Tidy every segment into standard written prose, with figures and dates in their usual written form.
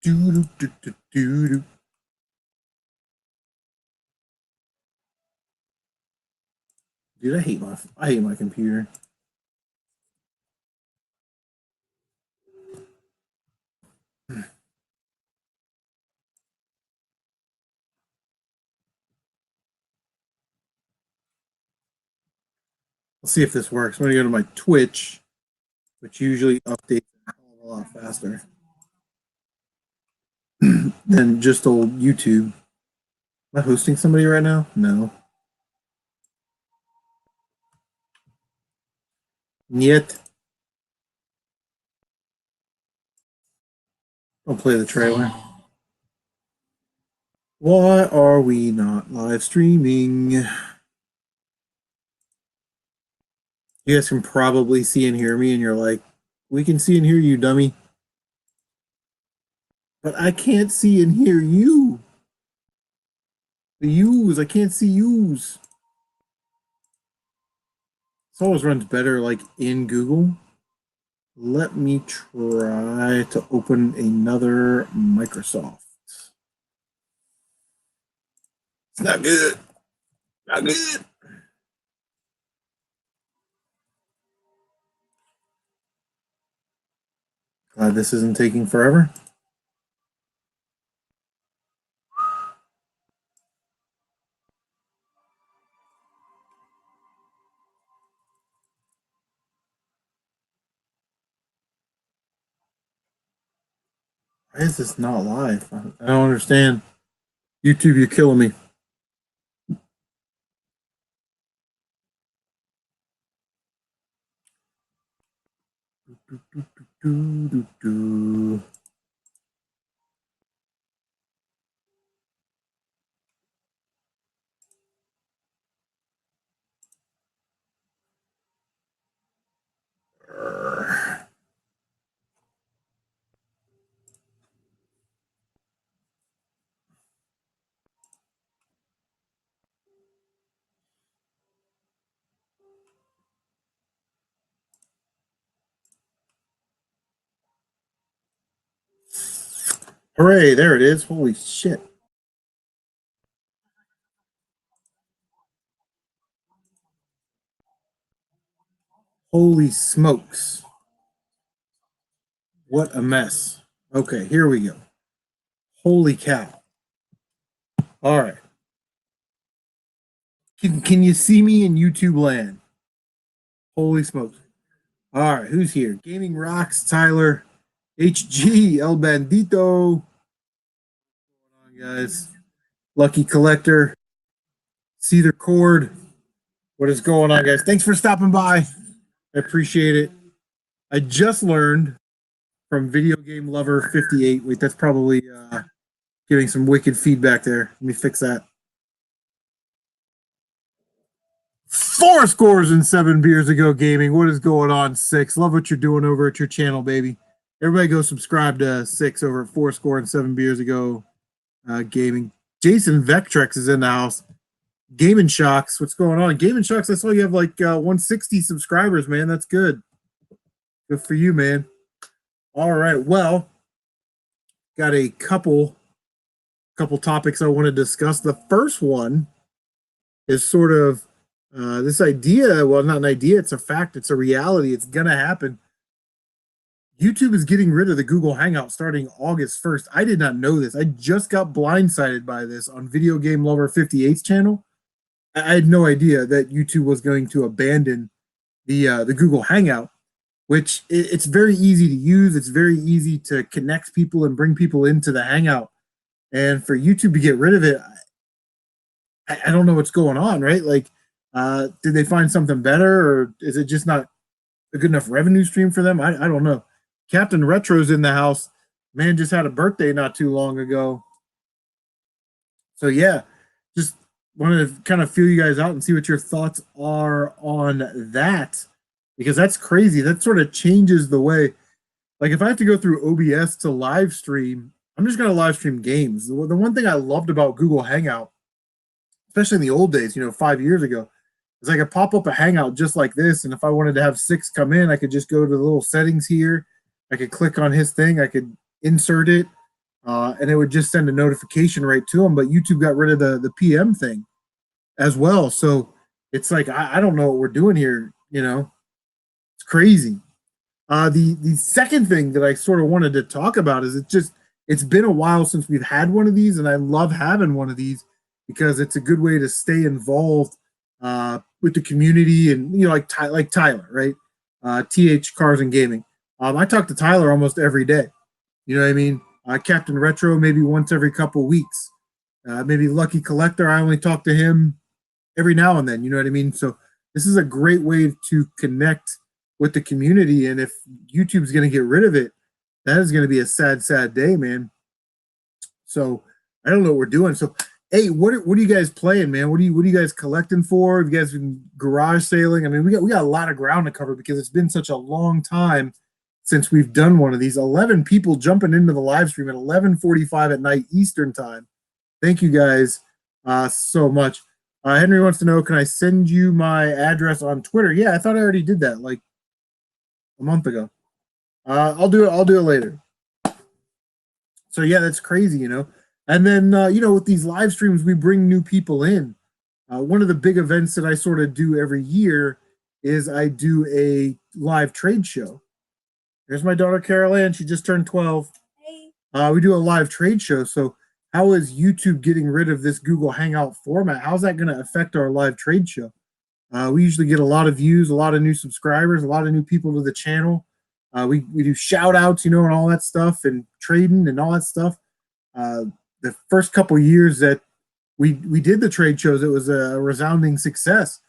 Do-do-do-do-do-do. Dude, I hate my computer. Let's see if this works. I'm gonna go to my Twitch, which usually updates a lot faster than just old YouTube. Am I hosting somebody right now? No. Yet. Don't play the trailer. Why are we not live streaming? You guys can probably see and hear me, and you're like, we can see and hear you, dummy. But I can't see and hear you. The yous, I can't see yous. This always runs better like in Google. Let me try to open another Microsoft. It's not good. Not good. Glad this isn't taking forever. Why is this not live? I don't understand. YouTube, you're killing me. Hooray, there it is. Holy shit. Holy smokes. What a mess. Okay, here we go. Holy cow. All right. Can you see me in YouTube land? Holy smokes. All right, who's here? Gaming Rocks, Tyler, HG, El Bandito. What's going on, guys? Lucky Collector, Cedar Cord. What is going on, guys? Thanks for stopping by. I appreciate it. I just learned from Video Game Lover 58. Wait, that's probably giving some wicked feedback there. Let me fix that. 4 scores and 7 beers ago gaming. What is going on, Six? Love what you're doing over at your channel, baby. Everybody go subscribe to Six over at 4 score and 7 beers ago gaming. Jason Vectrex is in the house. Gaming Shocks, what's going on? Gaming Shocks, I saw you have like 160 subscribers, man. That's good. Good for you, man. All right, well, got a couple topics I want to discuss. The first one is sort of this idea. Well, not an idea, it's a fact, it's a reality, it's gonna happen. YouTube is getting rid of the Google Hangout starting August 1st. I did not know this. I just got blindsided by this on Video Game Lover 58's channel. I had no idea that YouTube was going to abandon the Google Hangout, which it's very easy to use. It's very easy to connect people and bring people into the Hangout. And for YouTube to get rid of it, I don't know what's going on, right? Like, did they find something better, or is it just not a good enough revenue stream for them? I don't know. Captain Retro's in the house. Man just had a birthday not too long ago. So yeah, just wanted to kind of feel you guys out and see what your thoughts are on that, because that's crazy. That sort of changes the way. Like if I have to go through OBS to live stream, I'm just going to live stream games. The one thing I loved about Google Hangout, especially in the old days, 5 years ago, is I could pop up a Hangout just like this. And if I wanted to have Six come in, I could just go to the little settings here. I could click on his thing. I could insert it. and it would just send a notification right to them. But YouTube got rid of the PM thing as well. So it's like I don't know what we're doing here. You know, it's crazy. The second thing that I sort of wanted to talk about is it's been a while since we've had one of these, and I love having one of these because it's a good way to stay involved with the community, and like Tyler, right? TH Cars and Gaming. I talk to Tyler almost every day. You know what I mean? Captain Retro maybe once every couple weeks. Maybe Lucky Collector, I only talk to him every now and then. You know what I mean? So this is a great way to connect with the community. And if YouTube's going to get rid of it, that is going to be a sad, sad day, man. So I don't know what we're doing. So hey, what are you guys playing, man? What are you guys collecting for? Have you guys been garage sailing? I mean, we got a lot of ground to cover because it's been such a long time since we've done one of these. 11 people jumping into the live stream at 11:45 at night Eastern time. Thank you guys so much. Henry wants to know, can I send you my address on Twitter? Yeah, I thought I already did that like a month ago. I'll do it later. So yeah, that's crazy, you know. And then with these live streams, we bring new people in. One of the big events that I sort of do every year is I do a live trade show. There's my daughter Carol Ann. She just turned 12. Hey. We do a live trade show. So how is YouTube getting rid of this Google Hangout format? How's that going to affect our live trade show? We usually get a lot of views, a lot of new subscribers, a lot of new people to the channel. We do shout outs, and all that stuff, and trading and all that stuff. The first couple years that we did the trade shows, it was a resounding success.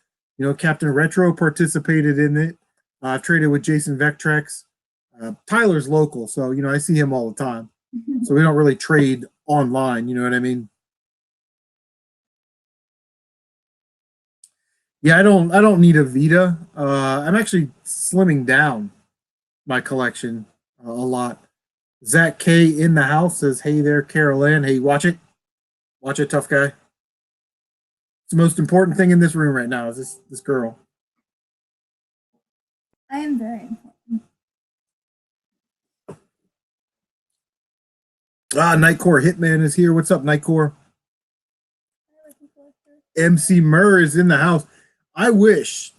Captain Retro participated in it. I've traded with Jason Vectrex. Tyler's local, so I see him all the time. So we don't really trade online, you know what I mean? Yeah, I don't need a Vita. I'm actually slimming down my collection a lot. Zach K in the house says, "Hey there, Carol Ann. Hey, watch it, tough guy." It's the most important thing in this room right now is this girl. I am very important. Nightcore Hitman is here. What's up, Nightcore? MC Murr is in the house. I wish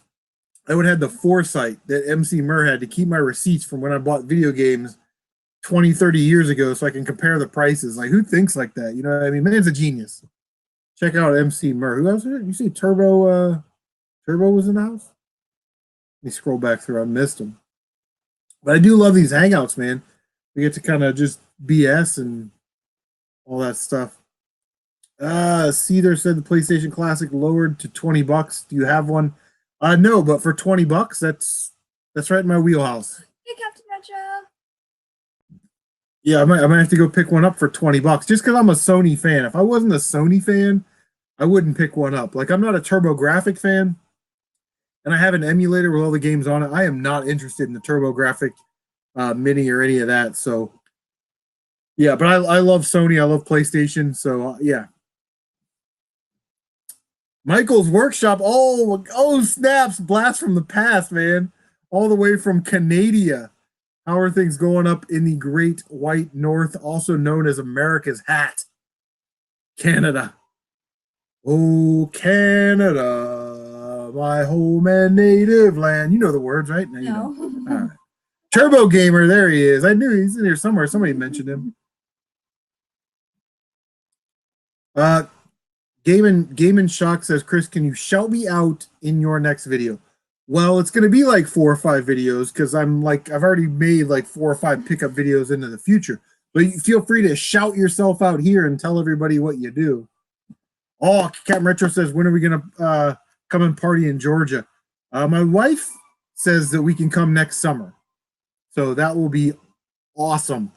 I would have had the foresight that MC Murr had to keep my receipts from when I bought video games 20, 30 years ago so I can compare the prices. Like, who thinks like that? You know what I mean? Man's a genius. Check out MC Murr. Who else? You see Turbo was in the house? Let me scroll back through. I missed him. But I do love these hangouts, man. We get to kind of just BS and all that stuff. Cedar said the PlayStation Classic lowered to $20. Do you have one? No, but for $20, that's right in my wheelhouse. Hey, Captain Retro. Yeah, I might have to go pick one up for $20 just because I'm a Sony fan. If I wasn't a Sony fan, I wouldn't pick one up. Like, I'm not a TurboGrafx fan, and I have an emulator with all the games on it. I am not interested in the TurboGrafx Mini or any of that. So, yeah, but I love Sony. I love PlayStation. So, yeah. Michael's Workshop. Oh, snaps. Blast from the past, man. All the way from Canada. How are things going up in the Great White North, also known as America's Hat? Canada. Oh, Canada, my home and native land. You know the words, right? No. You know. All right. Turbo Gamer, there he is. I knew he's in here somewhere. Somebody mentioned him. Game Shock says, Chris, can you shout me out in your next video? Well, it's going to be like 4 or 5 videos because I've already made like 4 or 5 pickup videos into the future. But you feel free to shout yourself out here and tell everybody what you do. Oh, CMRetro says, when are we going to come and party in Georgia? My wife says that we can come next summer. So that will be awesome.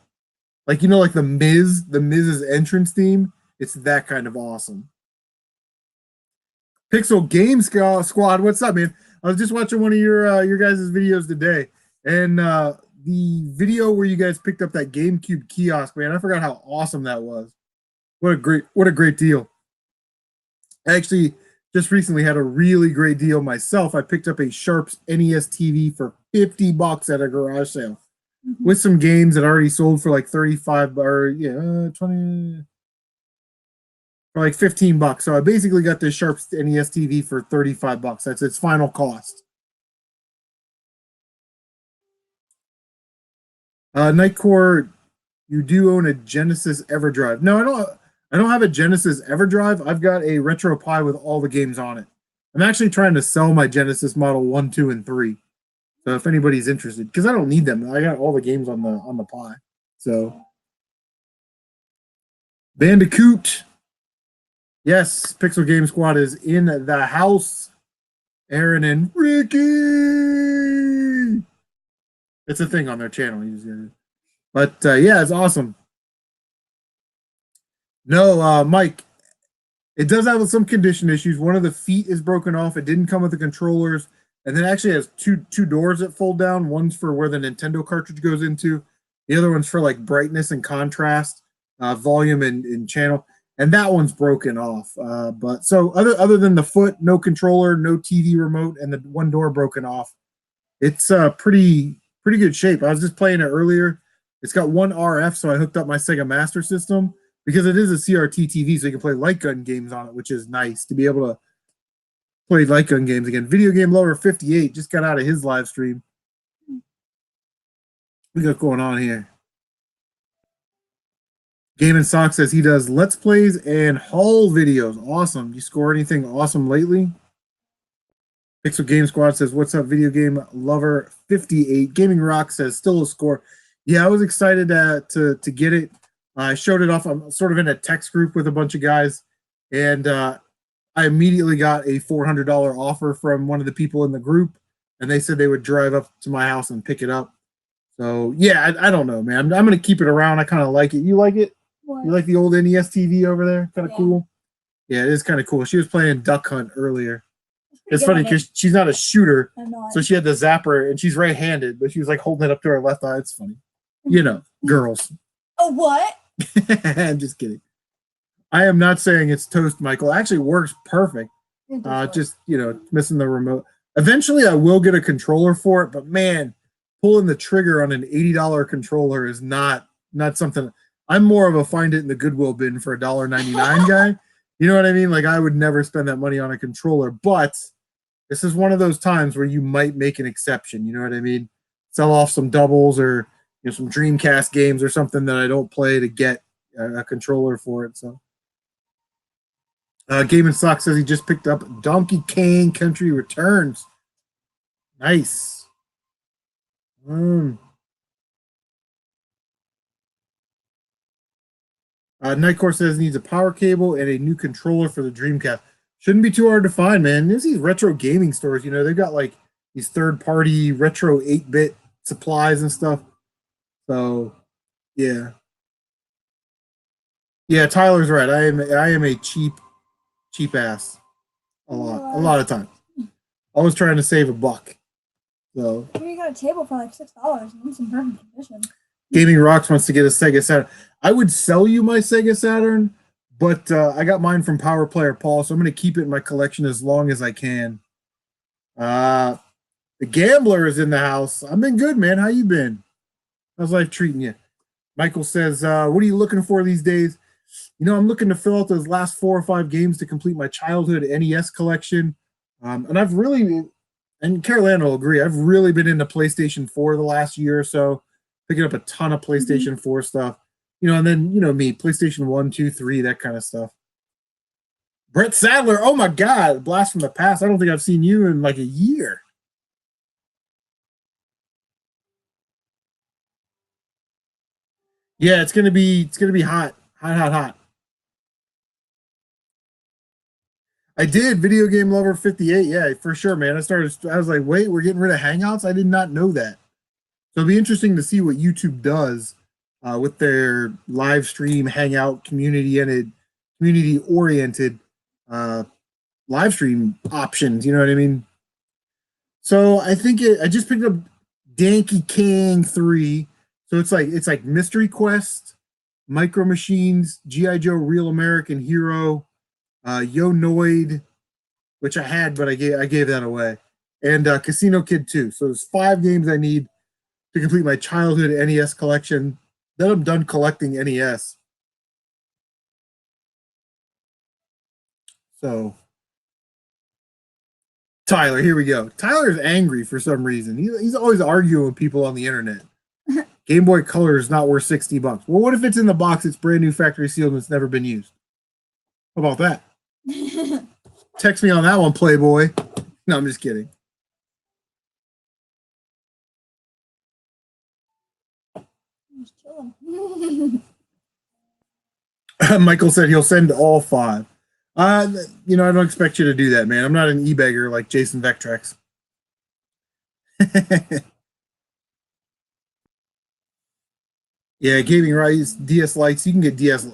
Like the Miz's entrance theme. It's that kind of awesome. Pixel Game Squad, what's up, man? I was just watching one of your guys' videos today, and the video where you guys picked up that GameCube kiosk, man, I forgot how awesome that was. What a great deal. I actually just recently had a really great deal myself. I picked up a Sharps NES TV for $50 at a garage sale. with some games that already sold for like 35 or 20 for like $15. So I basically got this Sharp NES TV for $35. That's its final cost. Nightcore, you do own a Genesis EverDrive. No, I don't. I don't have a Genesis EverDrive. I've got a RetroPie with all the games on it. I'm actually trying to sell my Genesis Model 1, 2, and 3. So if anybody's interested, because I don't need them, I got all the games on the Pi. So Bandicoot, yes, Pixel Game Squad is in the house. Aaron and Ricky. It's a thing on their channel. But yeah, it's awesome. No, Mike, it does have some condition issues. One of the feet is broken off. It didn't come with the controllers, and then actually has two doors that fold down. One's for where the Nintendo cartridge goes into. The other one's for like brightness and contrast, volume and channel. And that one's broken off. But so other than the foot, no controller, no TV remote, and the one door broken off, it's pretty good shape. I was just playing it earlier. It's got one RF, so I hooked up my Sega Master System because it is a CRT TV, so you can play light gun games on it, which is nice to be able to play light gun games again. Video Game Lover 58 just got out of his live stream. We got going on here. Game and Sock says he does Let's Plays and haul videos. Awesome. You score anything awesome lately? Pixel Game Squad says, what's up, Video Game Lover 58. Gaming Rock says, still a score. Yeah, I was excited to get it. I showed it off. I'm sort of in a text group with a bunch of guys, and I immediately got a $400 offer from one of the people in the group, and they said they would drive up to my house and pick it up. So, yeah, I don't know, man. I'm going to keep it around. I kind of like it. You like it? What? You like the old NES TV over there? Kind of cool? Yeah, it is kind of cool. She was playing Duck Hunt earlier. It's funny because she's not a shooter, so she had the zapper, and she's right-handed, but she was like holding it up to her left eye. It's funny. You know, girls. Oh, what? I'm just kidding. I am not saying it's toast, Michael. It actually works perfect. Just, missing the remote. Eventually, I will get a controller for it, but man, pulling the trigger on an $80 controller is not something. I'm more of a find it in the Goodwill bin for $1.99 guy. You know what I mean? Like, I would never spend that money on a controller, but this is one of those times where you might make an exception. You know what I mean? Sell off some doubles or some Dreamcast games or something that I don't play to get a controller for it. So, Game and Sock says he just picked up Donkey Kong Country Returns. Nice. Nightcore says needs a power cable and a new controller for the Dreamcast. Shouldn't be too hard to find, man. There's these retro gaming stores, they've got like these third-party retro 8-bit supplies and stuff. So, yeah. Yeah, Tyler's right. I am a cheap ass. A lot of times. Always trying to save $1. So You got a table for like $6 and it's in perfect condition. Gaming Rocks wants to get a Sega Saturn. I would sell you my Sega Saturn, but I got mine from Power Player Paul, so I'm going to keep it in my collection as long as I can. The Gambler is in the house. I've been good, man. How you been? How's life treating you? Michael says, what are you looking for these days? I'm looking to fill out those last 4 or 5 games to complete my childhood NES collection. And I've really, and Carolina will agree, I've really been into PlayStation 4 the last year or so, picking up a ton of PlayStation 4 stuff. And then, me, PlayStation 1, 2, 3, that kind of stuff. Brett Sadler, oh my God, blast from the past. I don't think I've seen you in like a year. Yeah, it's gonna be hot. Hot. I did. Video Game Lover 58. Yeah, for sure, man. I was like, wait, we're getting rid of Hangouts? I did not know that. So it'll be interesting to see what YouTube does with their live stream Hangout community-oriented live stream options. You know what I mean? So I think I just picked up Donkey Kong 3. So it's like Mystery Quest, Micro Machines, G.I. Joe Real American Hero, Yo Noid, which I had, but I gave that away, and Casino Kid 2. So there's 5 games I need. to complete my childhood NES collection. Then I'm done collecting NES. So, Tyler, here we go. Tyler's angry for some reason. He's always arguing with people on the internet. Game Boy Color is not worth $60. Well, what if it's in the box, it's brand new factory sealed, and it's never been used? How about that? Text me on that one, Playboy. No, I'm just kidding. I'm just chilling. Michael said he'll send all 5. I don't expect you to do that, man. I'm not an e-beggar like Jason Vectrex. Yeah, gaming rights, DS lights. You can get DS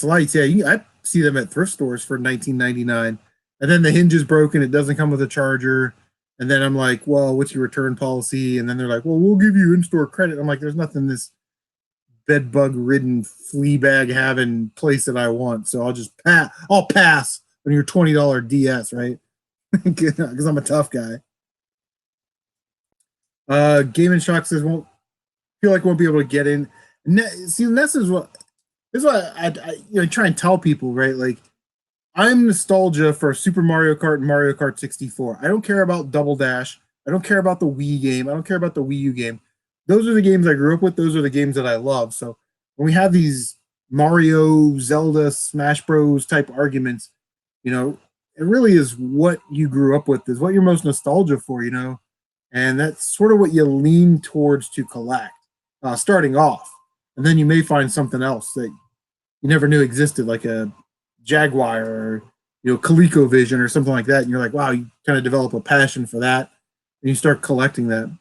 lights. Yeah, I see them at thrift stores for $19.99. And then the hinge is broken. It doesn't come with a charger. And then I'm like, well, what's your return policy? And then they're like, well, we'll give you in-store credit. I'm like, there's nothing this bed bug ridden flea bag having place that I want. So I'll pass on your $20 DS, right? Because I'm a tough guy. Game & Shock says won't be able to get in. See, this is what I try and tell people, right? Like, I'm nostalgia for Super Mario Kart and Mario Kart 64. I don't care about Double Dash. I don't care about the Wii game. I don't care about the Wii U game. Those are the games I grew up with. Those are the games that I love. So when we have these Mario, Zelda, Smash Bros type arguments, it really is what you grew up with, is what you're most nostalgia for, and that's sort of what you lean towards to collect, starting off. And then you may find something else that you never knew existed, like a Jaguar or ColecoVision or something like that. And you're like, wow, you kind of develop a passion for that, and you start collecting that.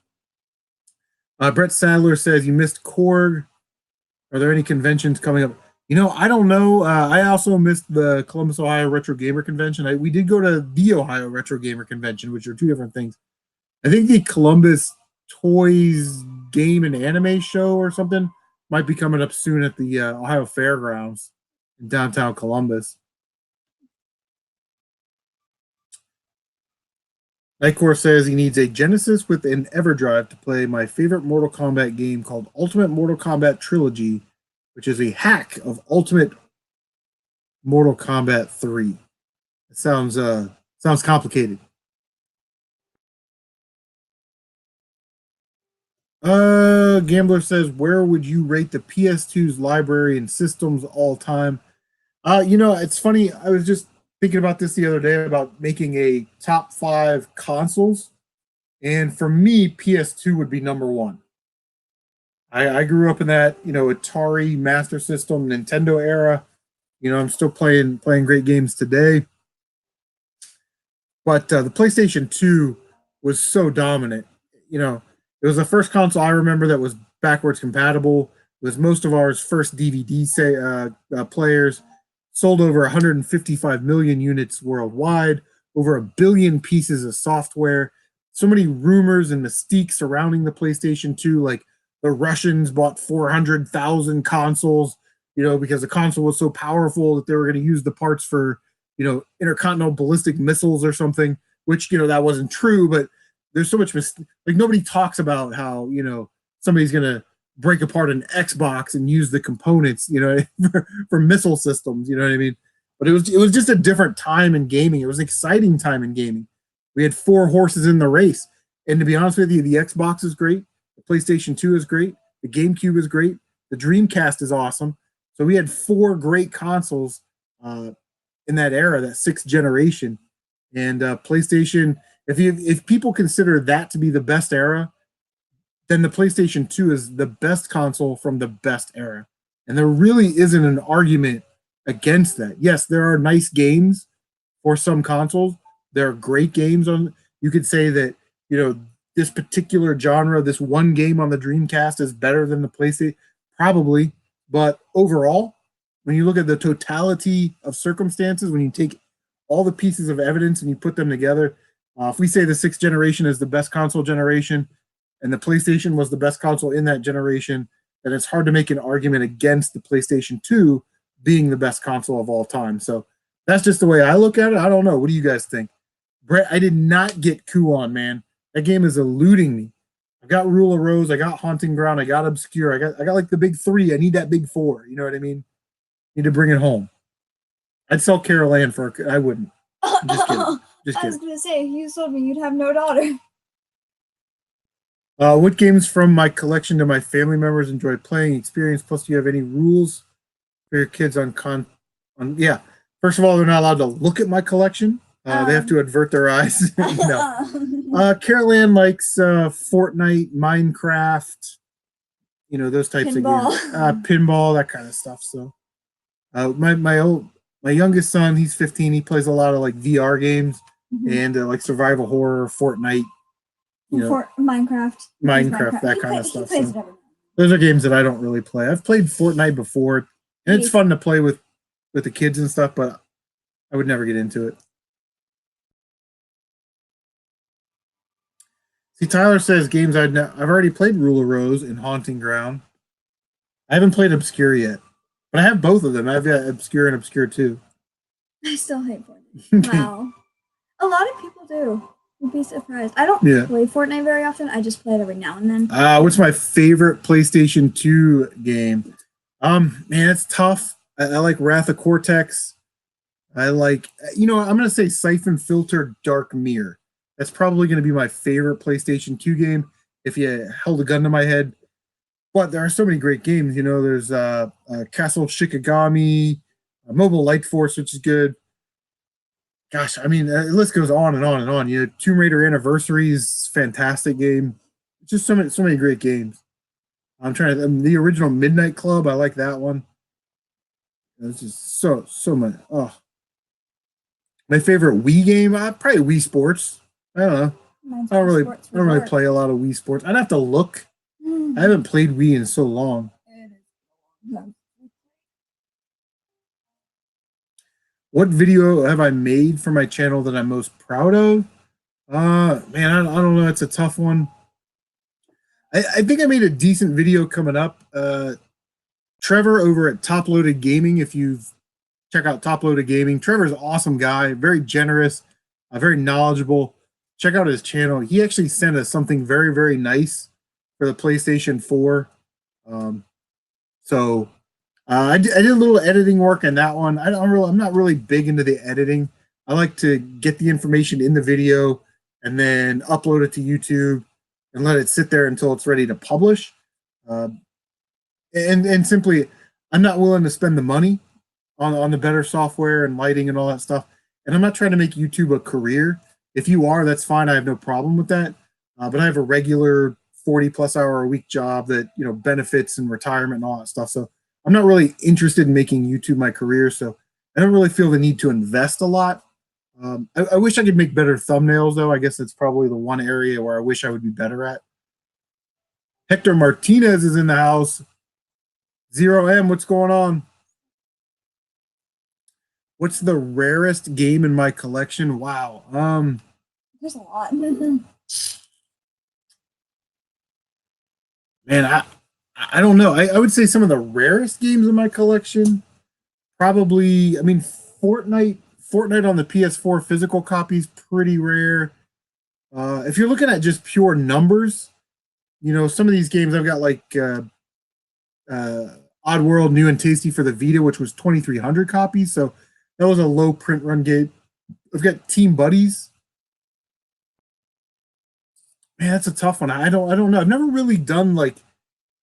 Brett Sadler says you missed Korg. Are there any conventions coming up? I don't know. I also missed the Columbus, Ohio Retro Gamer Convention. We did go to the Ohio Retro Gamer Convention, which are two different things. I think the Columbus Toys Game and Anime Show or something might be coming up soon at the Ohio Fairgrounds in downtown Columbus. Nightcore says he needs a Genesis with an EverDrive to play my favorite Mortal Kombat game called Ultimate Mortal Kombat Trilogy, which is a hack of Ultimate Mortal Kombat 3. It sounds complicated. Gambler says, where would you rate the PS2's library and systems all time? It's funny. I was just thinking about this the other day about making a top 5 consoles. And for me, PS2 would be number 1. I grew up in that, Atari Master System, Nintendo era. I'm still playing great games today. But the PlayStation 2 was so dominant. It was the first console I remember that was backwards compatible. It was most of ours first DVD players. Sold over 155 million units worldwide, over 1 billion pieces of software. So many rumors and mystique surrounding the PlayStation 2, like the Russians bought 400,000 consoles, because the console was so powerful that they were going to use the parts for, intercontinental ballistic missiles or something, which, that wasn't true, but there's so much like nobody talks about how, somebody's going to break apart an Xbox and use the components, for missile systems, you know what I mean? But it was just a different time in gaming. It was an exciting time in gaming. We had 4 horses in the race. And to be honest with you, the Xbox is great. The PlayStation 2 is great. The GameCube is great. The Dreamcast is awesome. So we had 4 great consoles in that era, that 6th generation. And PlayStation, if people consider that to be the best era, then the PlayStation 2 is the best console from the best era. And there really isn't an argument against that. Yes, there are nice games for some consoles. There are great games on. You could say that, this particular genre, this one game on the Dreamcast is better than the PlayStation, probably. But overall, when you look at the totality of circumstances, when you take all the pieces of evidence and you put them together, if we say the 6th generation is the best console generation, and the PlayStation was the best console in that generation, then it's hard to make an argument against the PlayStation 2 being the best console of all time. So that's just the way I look at it. I don't know. What do you guys think? Brett, I did not get Kuon, man. That game is eluding me. I got Rule of Rose, I got Haunting Ground, I got Obscure, I got like the big three. I need that big four. You know what I mean? Need to bring it home. I'd sell Carol Ann for. I wouldn't. Just kidding. Just I was kidding. gonna say, you told me you'd have no daughter. What games from my collection do my family members enjoy playing? Experience. Plus, do you have any rules for your kids on yeah. First of all, they're not allowed to look at my collection. They have to avert their eyes. No. Carol Ann likes Fortnite, Minecraft, you know, those types Pinball. of games. Pinball, that kind of stuff. So my youngest son, he's 15. He plays a lot of like VR games and like survival horror, Fortnite, you know, Minecraft. that kind of stuff. So those are games that I don't really play. I've played Fortnite before, and it's fun to play with the kids and stuff, but I would never get into it. See, Tyler says games I've already played Rule of Rose and Haunting Ground. I haven't played Obscure yet, but I have both of them. I've got Obscure and Obscure 2. I still hate Fortnite. Wow. A lot of people do. You'd be surprised. I don't play Fortnite very often. I just play it every now and then. What's my favorite PlayStation 2 game? Man, it's tough. I like Wrath of Cortex. I like, I'm going to say Siphon Filter Dark Mirror. That's probably going to be my favorite PlayStation 2 game if you held a gun to my head. But there are so many great games. There's Castle Shikigami, Mobile Light Force, which is good. Gosh, I mean, the list goes on and on and on. Tomb Raider Anniversary is a fantastic game. Just so many great games. I'm trying to. The original Midnight Club, I like that one. It's just so much. Oh, my favorite Wii game, probably Wii Sports. I don't know. I don't really play a lot of Wii Sports. I'd have to look. I haven't played Wii in so long. What video have I made for my channel that I'm most proud of? Man, I don't know. It's a tough one. I think I made a decent video coming up. Trevor over at Top Loaded Gaming. If you've check out Top Loaded Gaming, Trevor's an awesome guy, very generous, very knowledgeable. Check out his channel. He actually sent us something very, very nice for the PlayStation 4. So I did a little editing work on that one. I'm not really big into the editing. I like to get the information in the video and then upload it to YouTube and let it sit there until it's ready to publish. And simply, I'm not willing to spend the money on the better software and lighting and all that stuff. And I'm not trying to make YouTube a career. If you are, that's fine. I have no problem with that. But I have a regular 40+ hour a week job that benefits and retirement and all that stuff. So I'm not really interested in making YouTube my career. So I don't really feel the need to invest a lot. I wish I could make better thumbnails, though. I guess that's probably the one area where I wish I would be better at. Hector Martinez is in the house. 0M, what's going on? What's the rarest game in my collection? Wow. There's a lot. Man, I don't know. I would say some of the rarest games in my collection, probably, I mean, Fortnite on the PS4 physical copy is pretty rare. If you're looking at just pure numbers, some of these games I've got like Oddworld New and Tasty for the Vita, which was 2,300 copies. So that was a low print run game. I've got Team Buddies. Man, that's a tough one. I don't know. I've never really done like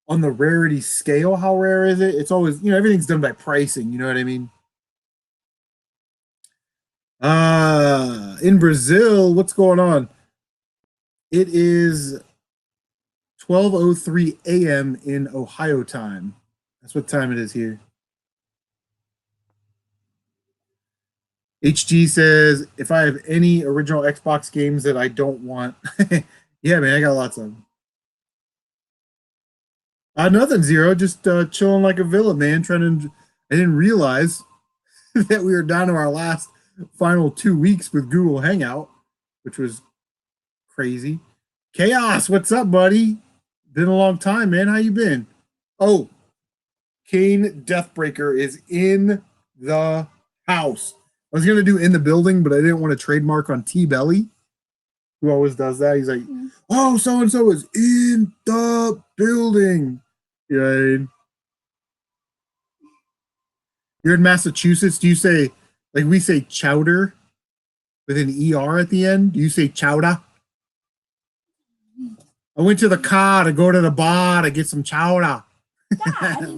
on the rarity scale. How rare is it? It's always, everything's done by pricing. You know what I mean? In Brazil, what's going on? It is 12:03 a.m. in Ohio time. That's what time it is here. HG says, if I have any original Xbox games that I don't want. Yeah, man, I got lots of them. Nothing, Zero. Just chilling like a villain, man. I didn't realize that we were down to our last final 2 weeks with Google Hangout, which was crazy. Chaos, what's up, buddy? Been a long time, man. How you been? Oh, Kane Deathbreaker is in the house. I was going to do in the building, but I didn't want to trademark on T-Belly, who always does that. He's like, Mhm. "Oh, so and so is in the building." Yeah. You're in Massachusetts. Do you say like we say chowder with an ER at the end? Do you say chowder? I went to the car to go to the bar to get some chowder.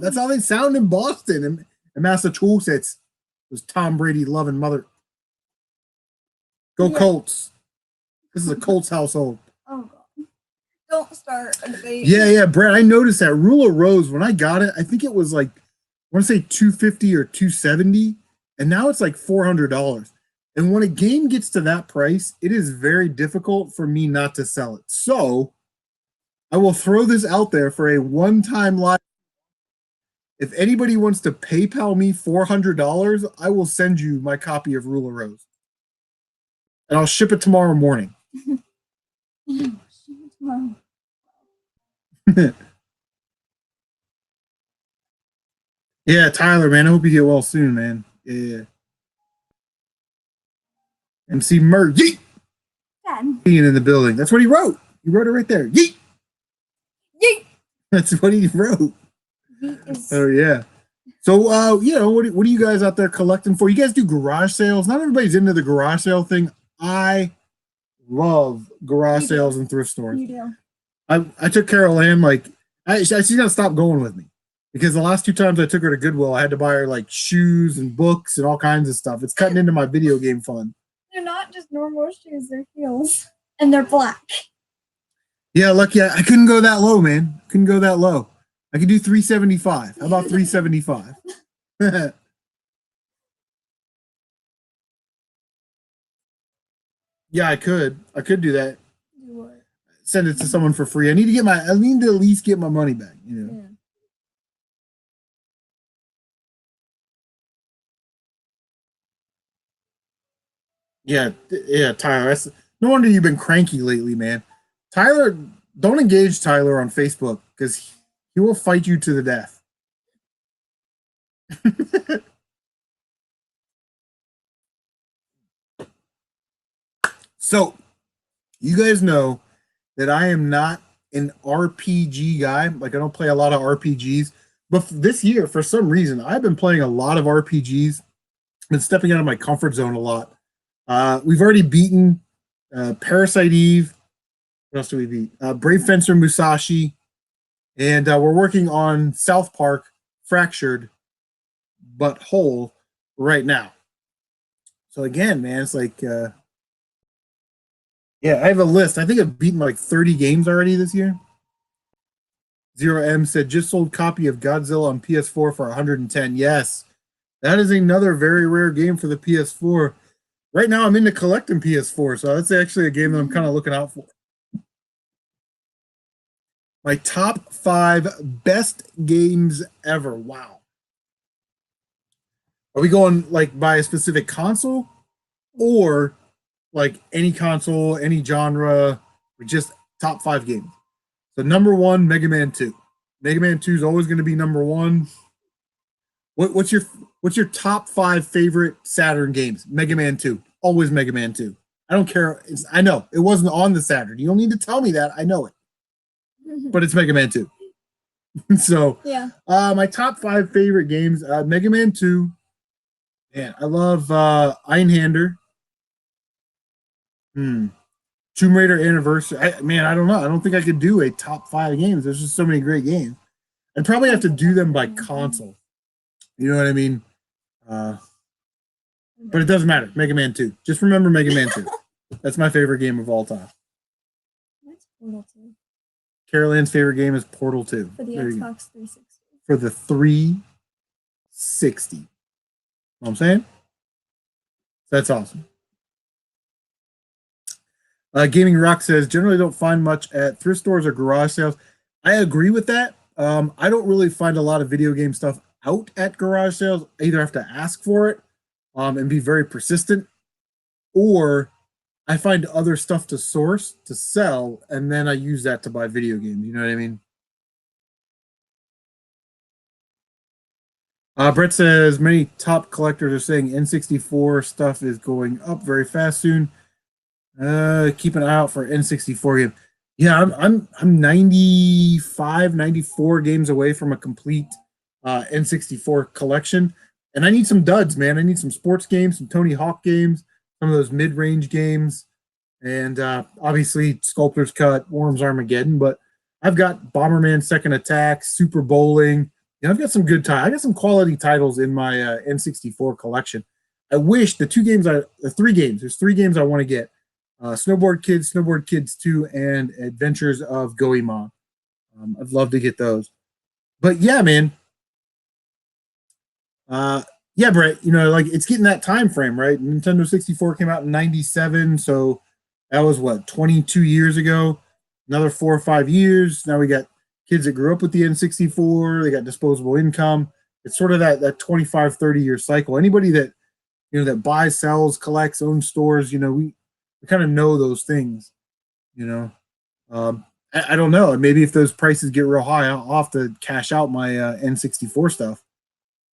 That's how they sound in Boston and Massachusetts. It was Tom Brady loving mother. Go Colts. This is a Colts household. Oh god. Don't start a debate. Yeah, Brett, I noticed that Rule of Rose when I got it, I think it was like I want to say 250 or 270, and now it's like $400. And when a game gets to that price, it is very difficult for me not to sell it. So I will throw this out there for a one-time live. If anybody wants to PayPal me $400, I will send you my copy of Rule of Rose. And I'll ship it tomorrow morning. Yeah, Tyler, man. I hope you get well soon, man. Yeah. MC Mer, yeet! Being in the building. That's what he wrote. He wrote it right there. Yeet! Yeet! That's what he wrote. Oh, yeah. So, you know, what are you guys out there collecting for? You guys do garage sales? Not everybody's into the garage sale thing. I love garage sales and thrift stores. You do. I took Carol Ann, like, she's got to stop going with me because the last 2 times I took her to Goodwill, I had to buy her, like, shoes and books and all kinds of stuff. It's cutting into my video game fun. They're not just normal shoes, they're heels. And they're black. Yeah, lucky I couldn't go that low, man. Couldn't go that low. I could do 375. How about 375? Yeah, I could. I could do that. Do what? Send it to someone for free. I need to at least get my money back, you know. Yeah, Tyler. That's no wonder you've been cranky lately, man. Tyler, don't engage Tyler on Facebook because he will fight you to the death. So, you guys know that I am not an RPG guy. Like, I don't play a lot of RPGs. But this year, for some reason, I've been playing a lot of RPGs. Been stepping out of my comfort zone a lot. We've already beaten Parasite Eve. What else do we beat? Brave Fencer Musashi. And we're working on South Park Fractured but Whole right now. So again, man, it's like, yeah, I have a list. I think I've beaten like 30 games already this year. Zero M said, just sold copy of Godzilla on PS4 for 110. Yes, that is another very rare game for the PS4. Right now, I'm into collecting PS4, so that's actually a game that I'm kind of looking out for. My top 5 best games ever. Wow. Are we going like by a specific console or like any console, any genre, or just top 5 games? So number 1, Mega Man 2. Mega Man 2 is always going to be number 1. What's your top 5 favorite Saturn games? Mega Man 2. Always Mega Man 2. I don't care. I know it wasn't on the Saturn. You don't need to tell me that. I know it. But it's Mega Man 2. So yeah. My top 5 favorite games, Mega Man 2. Man, I love Einhander. Tomb Raider Anniversary. I don't know. I don't think I could do a top 5 games. There's just so many great games. I'd probably have to do them by console. You know what I mean? But it doesn't matter. Mega Man 2. Just remember Mega Man 2. That's my favorite game of all time. What's Portal 2? Carol Ann's favorite game is Portal 2. For the Xbox 360. For the 360. You know what I'm saying? That's awesome. Gaming Rock says, generally don't find much at thrift stores or garage sales. I agree with that. I don't really find a lot of video game stuff out at garage sales. I either have to ask for it and be very persistent, or I find other stuff to source, to sell, and then I use that to buy video games. You know what I mean? Brett says, many top collectors are saying N64 stuff is going up very fast soon. Keep an eye out for N64 game. Yeah, I'm 95, 94 games away from a complete N64 collection. And I need some duds, man. I need some sports games, some Tony Hawk games, some of those mid-range games, and obviously Sculptor's Cut, Worms Armageddon. But I've got Bomberman Second Attack, Super Bowling. I've got some good time. I got some quality titles in my N64 collection. I wish the three games. There's three games I want to get: Snowboard Kids 2, and Adventures of Goemon. I'd love to get those. But yeah, man. Uh, yeah, Brett. Like it's getting that time frame, right? Nintendo 64 came out in '97, so that was what 22 years ago. Another 4 or 5 years. Now we got kids that grew up with the N64. They got disposable income. It's sort of that 25, 30 year cycle. Anybody that that buys, sells, collects, owns stores, we kind of know those things. You know, I don't know. Maybe if those prices get real high, I'll have to cash out my N64 stuff,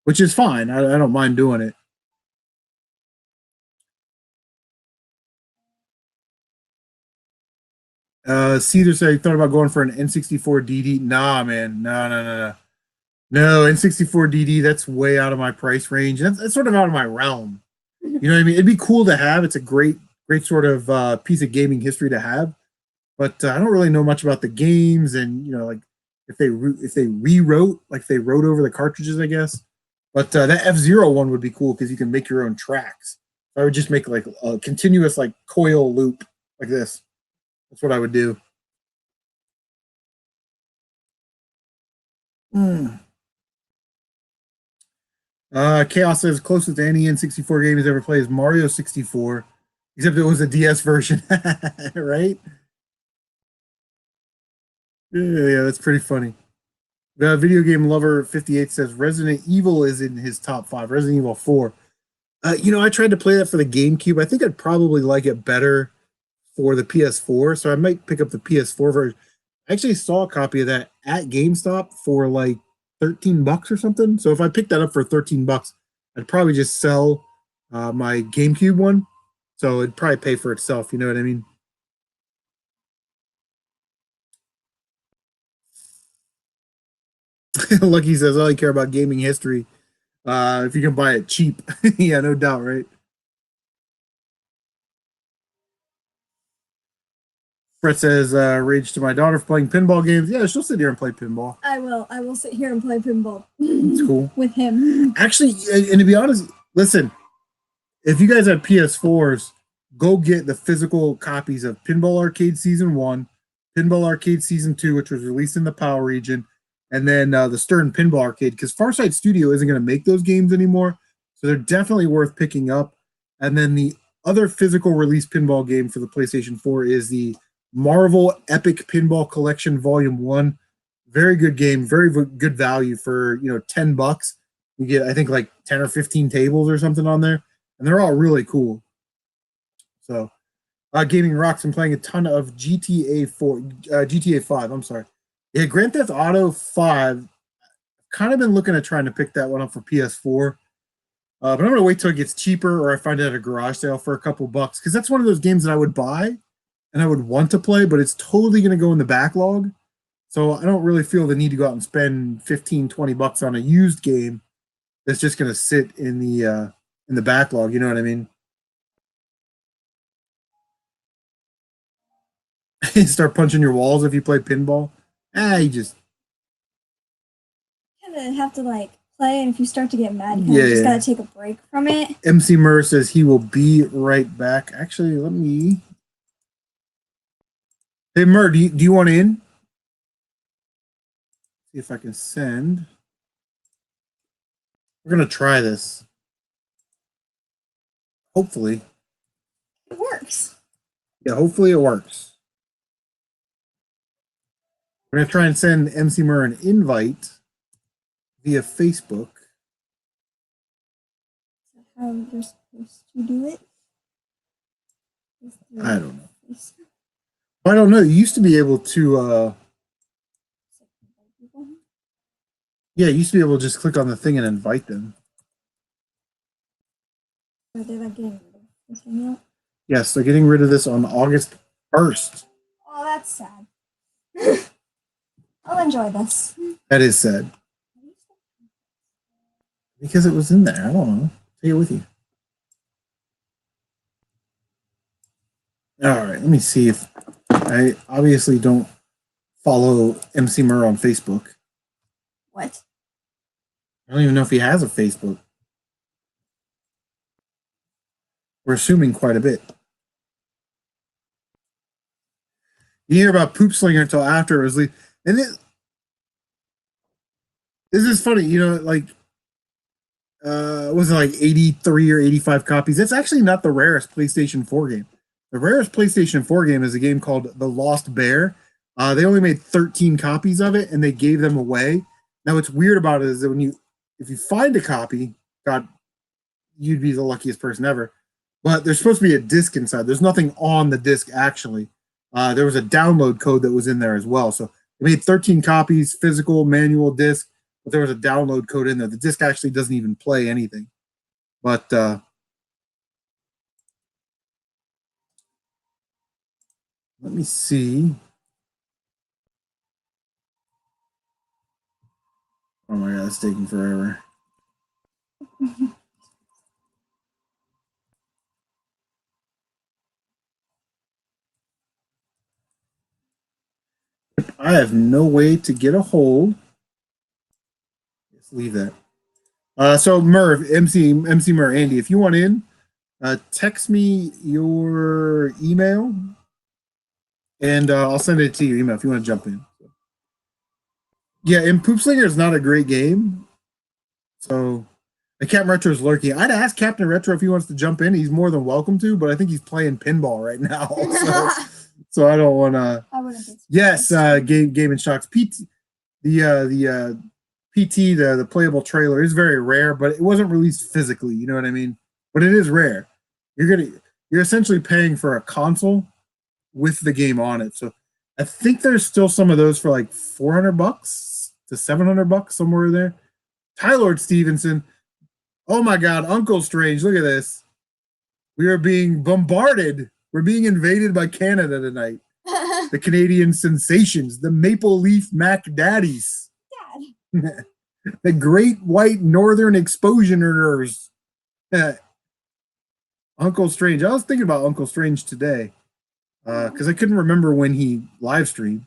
which is fine. I don't mind doing it. Cedar said he thought about going for an N64 DD. Nah, man. No. No, N64 DD, that's way out of my price range. That's sort of out of my realm. You know what I mean? It'd be cool to have. It's a great sort of piece of gaming history to have. But I don't really know much about the games, and like if they rewrote, like they wrote over the cartridges, I guess. But that F-Zero one would be cool because you can make your own tracks. I would just make like a continuous like coil loop like this. That's what I would do. Hmm. Chaos says closest to any N64 game he's ever played is Mario 64, except it was a DS version, right? Yeah, that's pretty funny. The video game lover 58 says Resident Evil is in his top five. Resident Evil 4. I tried to play that for the GameCube. I think I'd probably like it better for the PS4, so I might pick up the PS4 version. I actually saw a copy of that at GameStop for like $13 or something. So if I picked that up for $13, I'd probably just sell my GameCube one. So it'd probably pay for itself. You know what I mean? Lucky says, "All I care about gaming history. If you can buy it cheap, yeah, no doubt, right?" Brett says, "Rage to my daughter for playing pinball games. Yeah, she'll sit here and play pinball. I will. I will sit here and play pinball. It's cool with him. Actually, and to be honest, listen, if you guys have PS4s, go get the physical copies of Pinball Arcade Season 1, Pinball Arcade Season 2, which was released in the PAL region, and then the Stern Pinball Arcade, because Farside Studio isn't going to make those games anymore. So they're definitely worth picking up. And then the other physical release pinball game for the PlayStation 4 is the Marvel Epic Pinball Collection Volume 1. Very good game, very good value for, $10. You get, I think, like 10 or 15 tables or something on there, and they're all really cool. So, Gaming Rocks and playing a ton of GTA 4, GTA 5. I'm sorry. Yeah, Grand Theft Auto 5. Kind of been looking at trying to pick that one up for PS4. But I'm gonna wait till it gets cheaper, or I find it at a garage sale for a couple bucks, because that's one of those games that I would buy and I would want to play, but it's totally gonna go in the backlog. So I don't really feel the need to go out and spend 15, 20 bucks on a used game that's just gonna sit in the backlog. You know what I mean? Start punching your walls if you play pinball. You just kind of have to like play, and if you start to get mad, you just gotta take a break from it. MC Murr says he will be right back. Actually, let me. Hey Murr, do you want in? See if I can send. We're gonna try this. Hopefully, it works. Yeah, hopefully it works. We're gonna try and send MC Murr an invite via Facebook. How you're supposed to do it? I don't know. I don't know. You used to be able to. Yeah, you used to be able to just click on the thing and invite them. Are they like getting this thing out? Yes, they're getting rid of this on August 1st. Oh, that's sad. I'll enjoy this. That is sad. Because it was in there. I don't know. Take it with you. All right, let me see if I obviously don't follow MC Murr on Facebook. What? I don't even know if he has a Facebook. We're assuming quite a bit. You hear about Poop Slinger until after it was leaked. And this is funny, you know, like was it like 83 or 85 copies? That's actually not the rarest PlayStation 4 game. The rarest PlayStation 4 game is a game called The Lost Bear. They only made 13 copies of it and they gave them away. Now what's weird about it is that if you find a copy, God, you'd be the luckiest person ever. But there's supposed to be a disc inside. There's nothing on the disc actually. There was a download code that was in there as well. So they made 13 copies, physical, manual, disc, but there was a download code in there. The disc actually doesn't even play anything. But let me see. Oh my god, it's taking forever. I have no way to get a hold. Let's leave that. So Merv, MC Merv, Andy, if you want in, text me your email, and I'll send it to your email if you want to jump in. Yeah, and Poop Slinger is not a great game, so Captain Retro is lurking. I'd ask Captain Retro if he wants to jump in. He's more than welcome to, but I think he's playing pinball right now, so I don't want to. I wouldn't. Yes, Game and Shocks PT, the PT, the playable trailer is very rare, but it wasn't released physically. You know what I mean? But it is rare. You're essentially paying for a console with the game on it. So I think there's still some of those for like $400 to $700 somewhere there. Tylord Stevenson. Oh my God, Uncle Strange! Look at this. We are being bombarded. We're being invaded by Canada tonight. The Canadian sensations, the Maple Leaf Mac Daddies. Dad. The Great White Northern Exposioners. Uncle Strange. I was thinking about Uncle Strange today because I couldn't remember when he live streamed.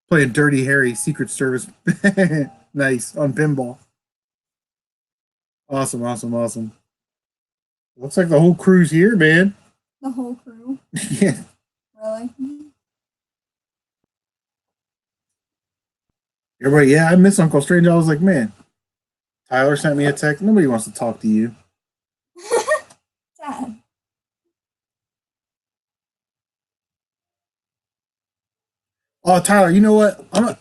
Playing Dirty Harry Secret Service. Nice on pinball. Awesome. Looks like the whole crew's here, man. The whole crew? Yeah. Really? Everybody, yeah, I miss Uncle Strange. I was like, man, Tyler sent me a text. Nobody wants to talk to you. Dad. Oh, Tyler, you know what?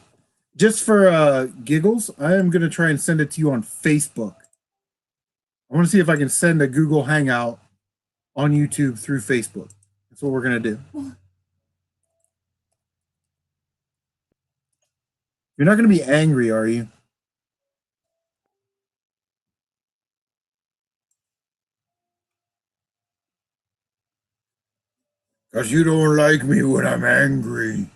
Just for giggles, I am going to try and send it to you on Facebook. I want to see if I can send a Google Hangout on YouTube through Facebook. That's what we're going to do. You're not going to be angry, are you? Because you don't like me when I'm angry.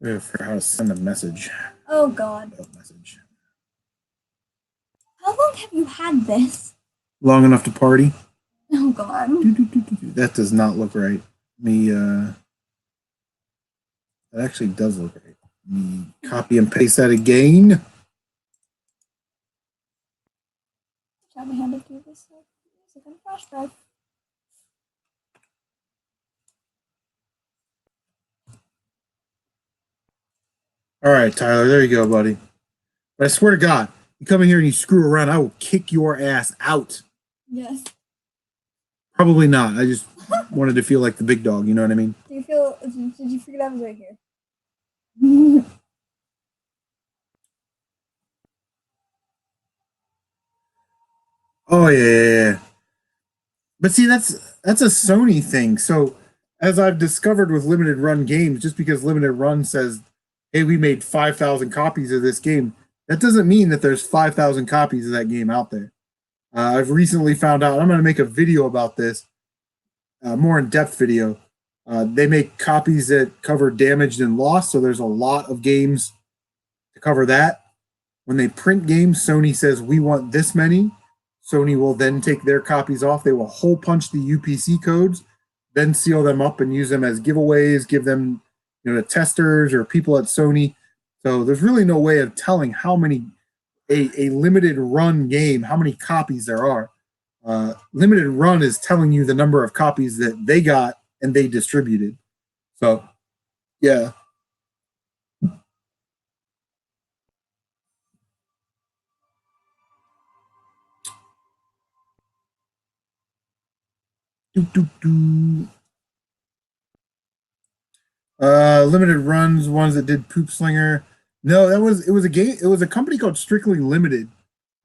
I forgot how to send a message. Oh, God. Message. How long have you had this? Long enough to party. Oh, God. That does not look right. That actually does look right. Me copy and paste that again. Shall we hand it to this second flash drive? All right, Tyler, there you go, buddy. But I swear to God, you come in here and you screw around, I will kick your ass out. Yes. Probably not. I just wanted to feel like the big dog, you know what I mean? Did you figure it out? I was right here. Oh yeah. But see, that's a Sony thing. So as I've discovered with limited run games, just because limited run says, hey, we made 5,000 copies of this game, that doesn't mean that there's 5,000 copies of that game out there. I've recently found out, I'm going to make a video about this, more in-depth video. They make copies that cover damaged and lost, so there's a lot of games to cover that. When they print games, Sony says, we want this many. Sony will then take their copies off. They will hole punch the UPC codes, then seal them up and use them as giveaways, give them, to testers or people at Sony. So there's really no way of telling how many, a limited run game, how many copies there are. Limited run is telling you the number of copies that they got and they distributed. So, yeah. Limited runs, ones that did Poop Slinger. No, it was a game. It was a company called Strictly Limited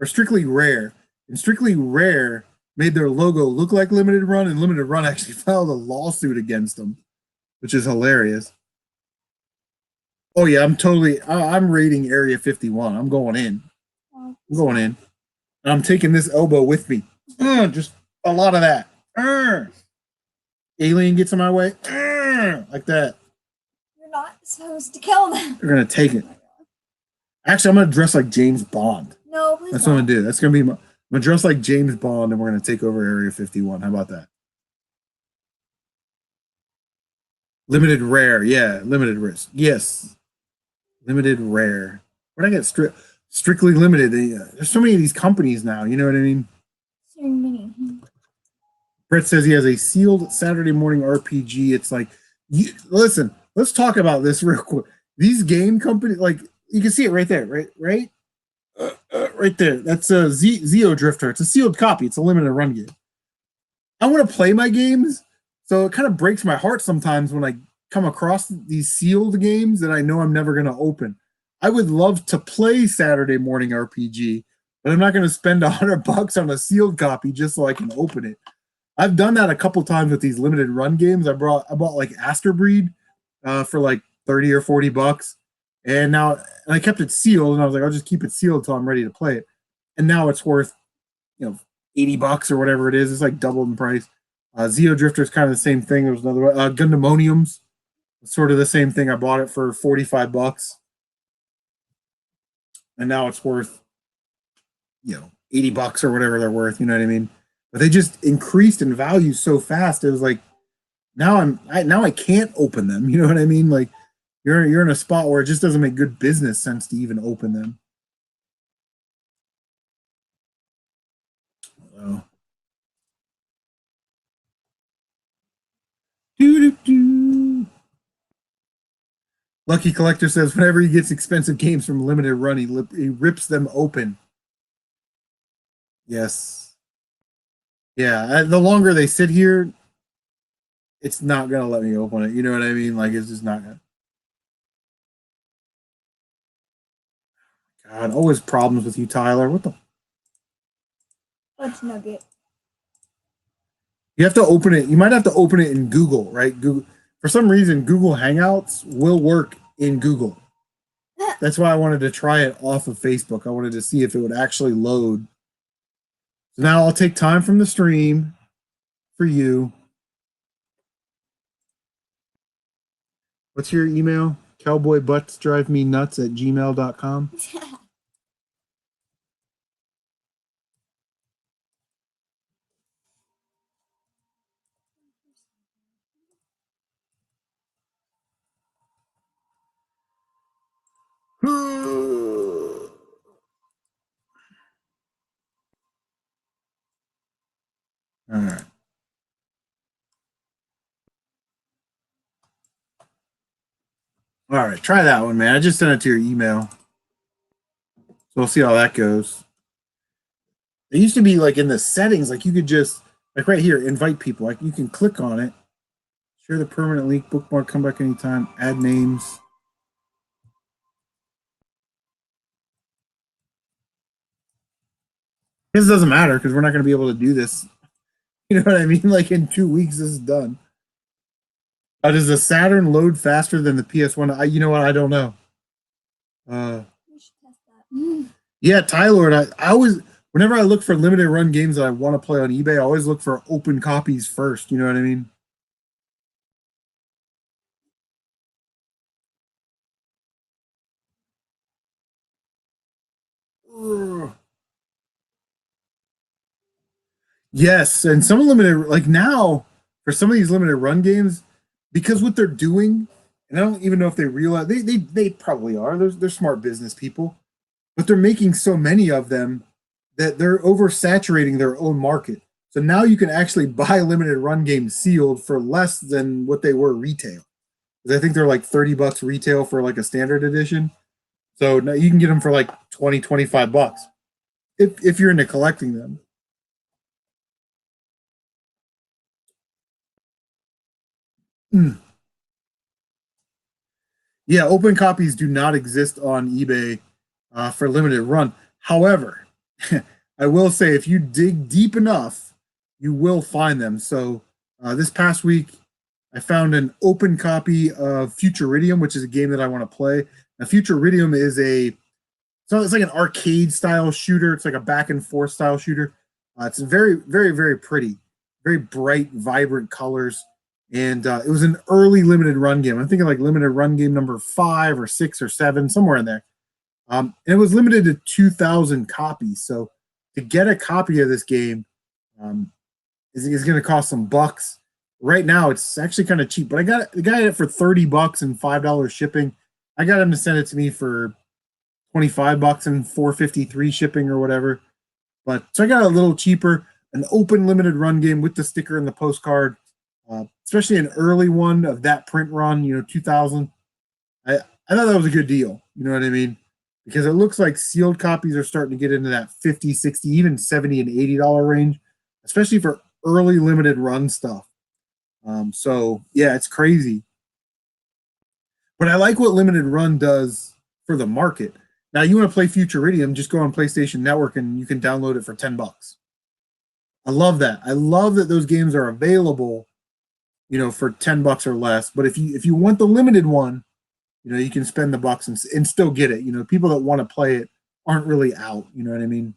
or Strictly Rare. And Strictly Rare made their logo look like Limited Run, and Limited Run actually filed a lawsuit against them, which is hilarious. Oh yeah, I'm rating Area 51. I'm going in. I'm going in. And I'm taking this elbow with me. Just a lot of that. Alien gets in my way. Like that. You're not supposed to kill them. You're gonna take it. Actually, I'm gonna dress like James Bond. No, please. That's what I'm gonna do. That's gonna be I'm gonna dress like James Bond, and we're gonna take over Area 51. How about that? Limited rare, yeah. Limited risk, yes. Limited rare. Where'd I get strictly limited? There's so many of these companies now. You know what I mean? So many. Brett says he has a sealed Saturday morning RPG. It's like, listen, let's talk about this real quick. These game companies, like, you can see it right there, right there. That's a Zeo Drifter. It's a sealed copy. It's a limited run game. I want to play my games, so it kind of breaks my heart sometimes when I come across these sealed games that I know I'm never going to open. I would love to play Saturday morning RPG, but I'm not going to spend $100 on a sealed copy just so I can open it. I've done that a couple times with these limited run games. I bought like Asterbreed for like 30 or 40 bucks. And I kept it sealed, and I was like, I'll just keep it sealed until I'm ready to play it. And now it's worth, $80 or whatever it is. It's like doubled in price. Zeo Drifter is kind of the same thing. There's another one. Gundamoniums, sort of the same thing. I bought it for 45 bucks. And now it's worth, $80 or whatever they're worth. You know what I mean? But they just increased in value so fast. It was like, now I can't open them. You know what I mean? Like, you're in a spot where it just doesn't make good business sense to even open them. So. Lucky Collector says whenever he gets expensive games from Limited Run, he rips them open. Yes. Yeah, the longer they sit here, it's not going to let me open it. You know what I mean? Like, it's just not going to. God, always problems with you, Tyler. What the? What's Nugget? You have to open it. You might have to open it in Google, right? Google. For some reason, Google Hangouts will work in Google. That's why I wanted to try it off of Facebook. I wanted to see if it would actually load. So now I'll take time from the stream for you. What's your email? cowboybuttsdrivemenuts@gmail.com. All right. All right, try that one, man. I just sent it to your email. So we'll see how that goes. It used to be like in the settings, like you could just, like right here, invite people. Like you can click on it, share the permanent link, bookmark, come back anytime, add names. This doesn't matter because we're not going to be able to do this. You know what I mean? Like in 2 weeks, this is done. Does the Saturn load faster than the PS1? You know what? I don't know. We should test that. Yeah, Tylord. I always, whenever I look for limited run games that I want to play on eBay, I always look for open copies first. You know what I mean? Ugh. Yes, and some limited, like now, for some of these limited run games, because what they're doing, and I don't even know if they realize they probably are. They're smart business people, but they're making so many of them that they're oversaturating their own market. So now you can actually buy limited run games sealed for less than what they were retail. I think they're like $30 retail for like a standard edition. So now you can get them for like 20, $25 if you're into collecting them. Mm. Yeah, open copies do not exist on eBay for limited run. However, I will say if you dig deep enough, you will find them. So this past week, I found an open copy of Futuridium, which is a game that I want to play. Now, Futuridium is so it's like an arcade style shooter. It's like a back and forth style shooter. It's very, very, very pretty, very bright, vibrant colors. And it was an early limited run game. I'm thinking like limited run game number 5 or 6 or 7, somewhere in there. And it was limited to 2,000 copies. So to get a copy of this game um, is going to cost some bucks. Right now, it's actually kind of cheap, but I got the guy it for $30 and $5 shipping. I got him to send it to me for $25 and $4.53 shipping or whatever. But so I got a little cheaper, an open limited run game with the sticker and the postcard, especially an early one of that print run, 2000. I thought that was a good deal. You know what I mean? Because it looks like sealed copies are starting to get into that 50, 60, even 70 and $80 range, especially for early limited run stuff. So yeah, it's crazy. But I like what limited run does for the market. Now you want to play Futuridium, just go on PlayStation Network and you can download it for $10. I love that. I love that those games are available, for $10 or less. But if you want the limited one, you can spend the bucks and still get it. People that want to play it aren't really out. You know what I mean?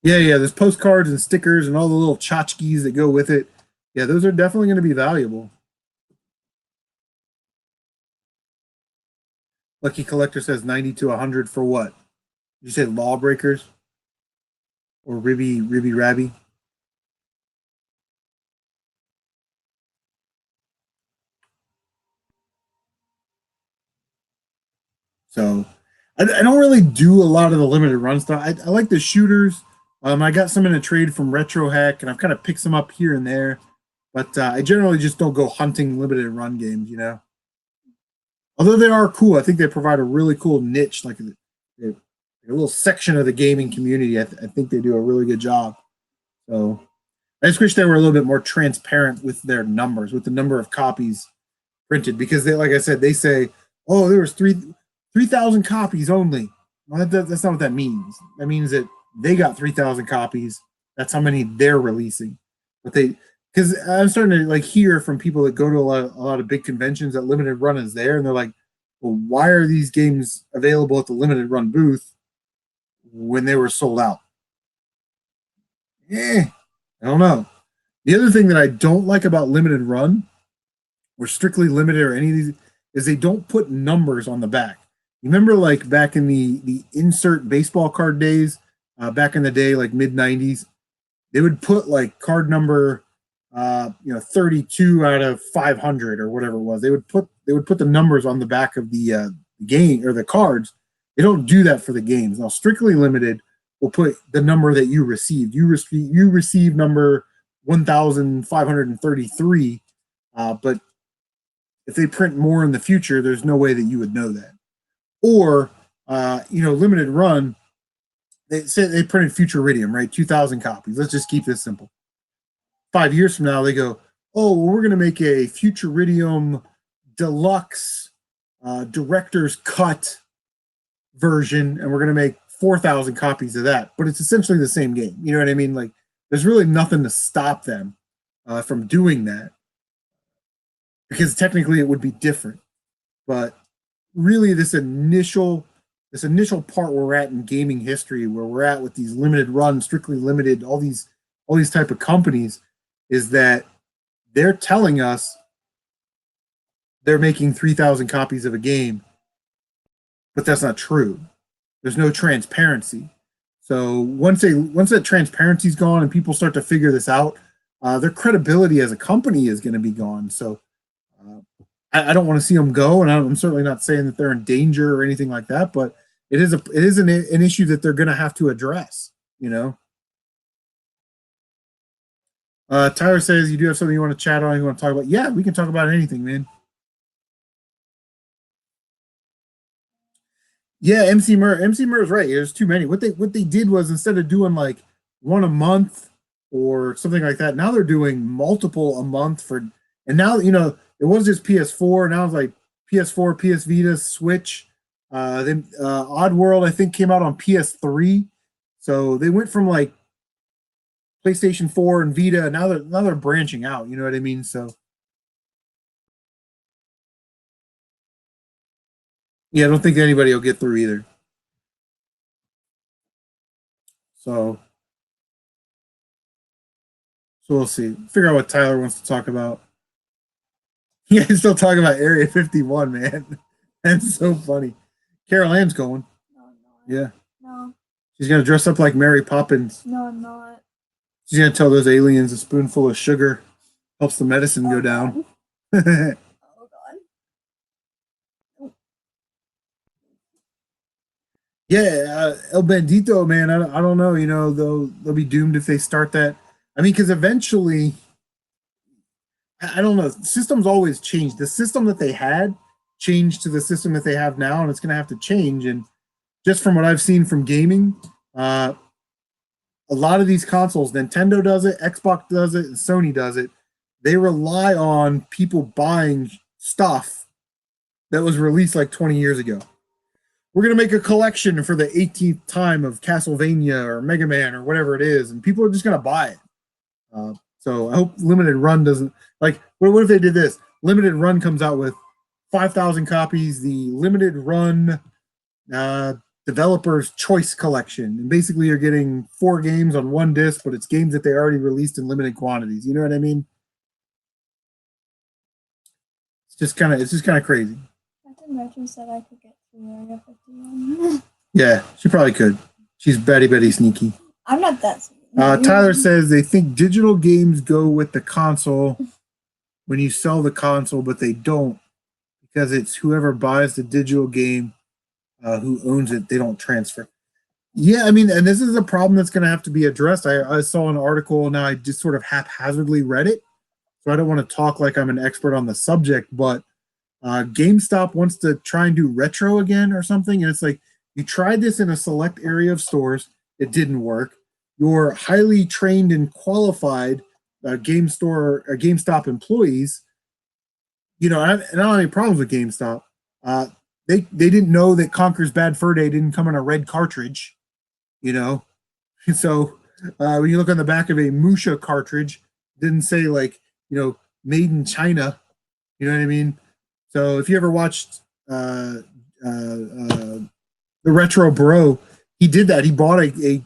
Yeah, yeah. There's postcards and stickers and all the little tchotchkes that go with it. Yeah, those are definitely going to be valuable. Lucky Collector says 90 to 100 for what? Did you say Lawbreakers or Ribby Rabby? So I don't really do a lot of the limited run stuff. I like the shooters. I got some in a trade from Retro Hack, and I've kind of picked some up here and there. But I generally just don't go hunting limited run games. Although they are cool, I think they provide a really cool niche, like a little section of the gaming community. I think they do a really good job. So I just wish they were a little bit more transparent with their numbers, with the number of copies printed, because they, like I said, they say, "Oh, there was 3,000 copies only." Well, that's not what that means. That means that they got 3,000 copies. That's how many they're releasing. But because I'm starting to like hear from people that go to a lot of big conventions that limited run is there, and they're like, "Well, why are these games available at the limited run booth when they were sold out?" I don't know. The other thing that I don't like about limited run or strictly limited or any of these is they don't put numbers on the back. You remember like back in the insert baseball card days, back in the day, like mid '90s, they would put like card number 32 out of 500 or whatever it was. They would put the numbers on the back of the game or the cards. They don't do that for the games. Now strictly limited will put the number that you received. You receive number 1,533, but if they print more in the future, there's no way that you would know that. Or limited run, they say they printed Futuridium, right? 2,000 copies. Let's just keep this simple. 5 years from now, they go, "Oh, well, we're going to make a Futuridium deluxe director's cut version, and we're going to make 4,000 copies of that." But it's essentially the same game. You know what I mean? Like, there's really nothing to stop them from doing that, because technically it would be different. but really this initial part where we're at in gaming history, where we're at with these limited run, strictly limited, all these type of companies, is that they're telling us they're making 3,000 copies of a game, but that's not true. There's no transparency. So once that transparency's gone and people start to figure this out, their credibility as a company is going to be gone. So I don't want to see them go, and I'm certainly not saying that they're in danger or anything like that, but it is an issue that they're going to have to address. You know. Tyler says you do have something you want to chat on, you want to talk about. Yeah, we can talk about anything, man. Yeah, MC Mur is right. There's too many. What they did was, instead of doing like one a month or something like that, now they're doing multiple a month for. And now, you know, it was just PS4. Now it's like PS4, PS Vita, Switch. Then Oddworld, I think, came out on PS3. So they went from like PlayStation 4 and Vita, and now they're branching out. You know what I mean? So yeah, I don't think anybody will get through either. So we'll see. Figure out what Tyler wants to talk about. Yeah, he's still talking about Area 51, man. That's so funny. Carol Ann's going. No, I'm not. Yeah. No. She's gonna dress up like Mary Poppins. No, I'm not. She's gonna tell those aliens a spoonful of sugar helps the medicine go down. Oh God. Yeah, El Bandito, man. I don't know. You know, they'll be doomed if they start that. I mean, because eventually, I don't know. Systems always change. The system that they had changed to the system that they have now, and it's going to have to change. And just from what I've seen from gaming, a lot of these consoles, Nintendo does it, Xbox does it, and Sony does it. They rely on people buying stuff that was released like 20 years ago. We're going to make a collection for the 18th time of Castlevania or Mega Man or whatever it is, and people are just going to buy it. So I hope Limited Run doesn't, like, what if they did this? Limited Run comes out with 5,000 copies, the Limited Run Developer's Choice Collection. And basically you're getting 4 games on one disc, but it's games that they already released in limited quantities. You know what I mean? It's just kind of crazy. CMRetro said I could get through Area 51. Yeah, she probably could. She's Betty sneaky. I'm not that sneaky. Tyler says they think digital games go with the console when you sell the console, but they don't, because it's whoever buys the digital game who owns it. They don't transfer. Yeah, I mean, and this is a problem that's going to have to be addressed. I saw an article, and I just sort of haphazardly read it, so I don't want to talk like I'm an expert on the subject, but GameStop wants to try and do retro again or something, and it's like, you tried this in a select area of stores, it didn't work. Your highly trained and qualified GameStop employees, you know, and I don't have any problems with GameStop. They didn't know that Conker's Bad Fur Day didn't come in a red cartridge, you know. So when you look on the back of a Musha cartridge, it didn't say, like, you know, made in China. You know what I mean? So if you ever watched the Retro Bro, he did that. He bought a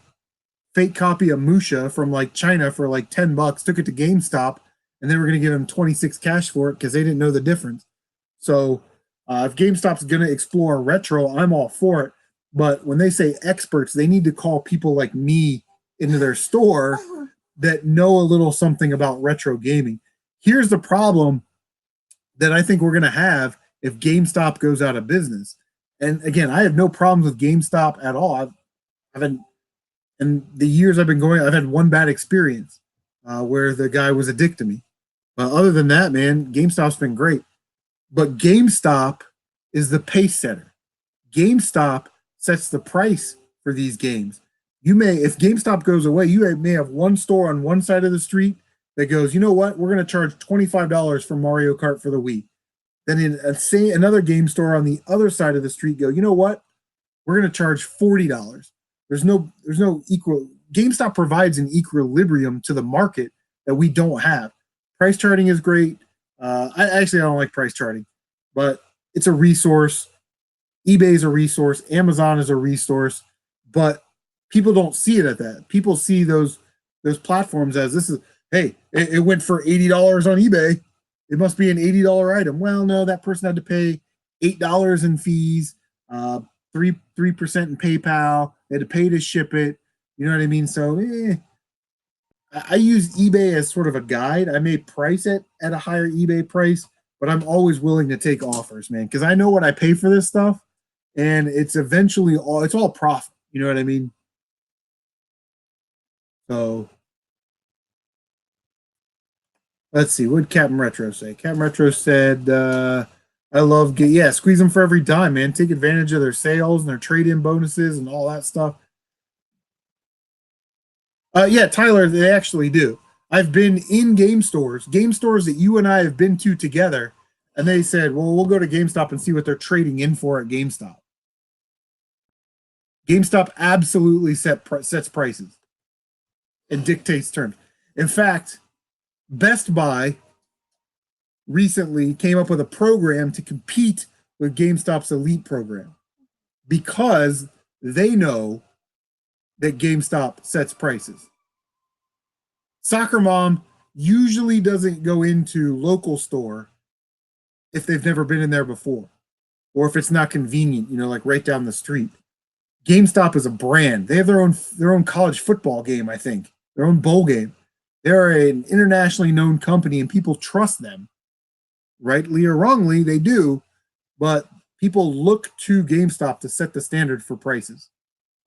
fake copy of Musha from like China for like $10, took it to GameStop, and they were going to give him 26 cash for it because they didn't know the difference. So if GameStop's going to explore retro, I'm all for it. But when they say experts, they need to call people like me into their store that know a little something about retro gaming. Here's the problem that I think we're going to have if GameStop goes out of business. And again, I have no problems with GameStop at all. I've had, in the years I've been going, I've had one bad experience where the guy was a dick to me. But other than that, man, GameStop's been great. But GameStop is the pace setter. GameStop sets the price for these games. You may, if GameStop goes away, you may have one store on one side of the street that goes, you know what, we're going to charge $25 for Mario Kart for the Wii. Then in say another game store on the other side of the street go, you know what, we're going to charge $40. There's no equal. GameStop provides an equilibrium to the market that we don't have. Price charting is great. I don't like price charting, but it's a resource. eBay is a resource. Amazon is a resource, but people don't see it at that. People see those platforms as this is, hey, it went for $80 on eBay. It must be an $80 item. Well, no, that person had to pay $8 in fees, 3% in PayPal. They had to pay to ship it. You know what I mean? So I use eBay as sort of a guide. I may price it at a higher eBay price, but I'm always willing to take offers, man, because I know what I pay for this stuff, and it's eventually it's all profit. You know what I mean? So let's see. What did CMRetro say? CMRetro said, "I love squeeze them for every dime, man. Take advantage of their sales and their trade-in bonuses and all that stuff." Yeah, Tyler, they actually do. I've been in game stores that you and I have been to together, and they said, "Well, we'll go to GameStop and see what they're trading in for at GameStop." GameStop absolutely sets prices and dictates terms. In fact, Best Buy recently came up with a program to compete with GameStop's Elite program because they know that GameStop sets prices. Soccer Mom usually doesn't go into local store if they've never been in there before, or if it's not convenient, like right down the street. GameStop is a brand. They have their own college football game, I think, their own bowl game. They're an internationally known company, and people trust them. Rightly or wrongly, they do, but people look to GameStop to set the standard for prices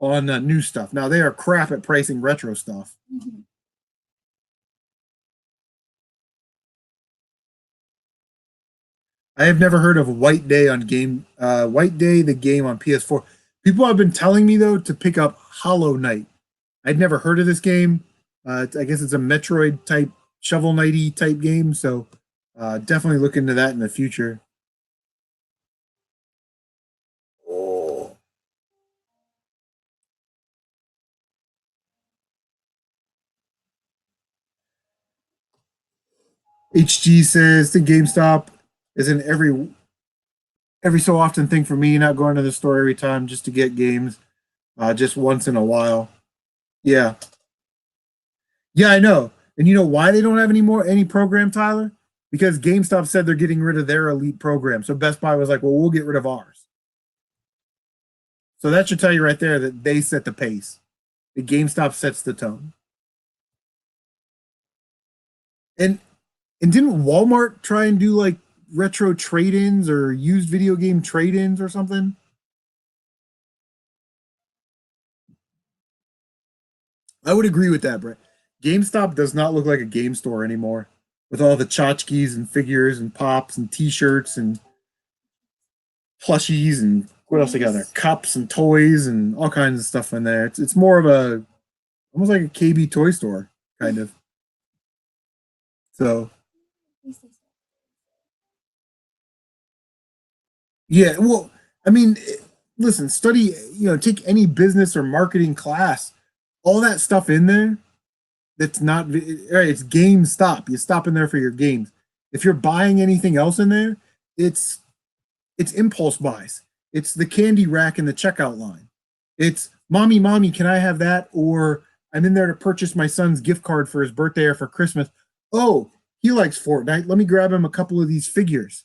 on new stuff. Now, they are crap at pricing retro stuff. Mm-hmm. I have never heard of White Day White Day, the game on PS4. People have been telling me though to pick up Hollow Knight. I'd never heard of this game. I guess it's a Metroid type, Shovel Knighty type game. So definitely look into that in the future. Oh. HG says the GameStop is an every so often thing for me, not going to the store every time just to get games, just once in a while. Yeah. Yeah, I know. And you know why they don't have any program, Tyler? Because GameStop said they're getting rid of their elite program. So Best Buy was like, well, we'll get rid of ours. So that should tell you right there that they set the pace. The GameStop sets the tone. And didn't Walmart try and do like retro trade-ins or used video game trade-ins or something? I would agree with that, Brett. GameStop does not look like a game store anymore with all the tchotchkes and figures and pops and t-shirts and plushies and what else they got there? Cups and toys and all kinds of stuff in there. It's more of a almost like a KB toy store kind of. So yeah, well, I mean, listen, study, take any business or marketing class, all that stuff in there. That's not right. It's GameStop. You stop in there for your games. If you're buying anything else in there, it's impulse buys. It's the candy rack in the checkout line. It's mommy, can I have that? Or I'm in there to purchase my son's gift card for his birthday or for Christmas. Oh, he likes Fortnite. Let me grab him a couple of these figures.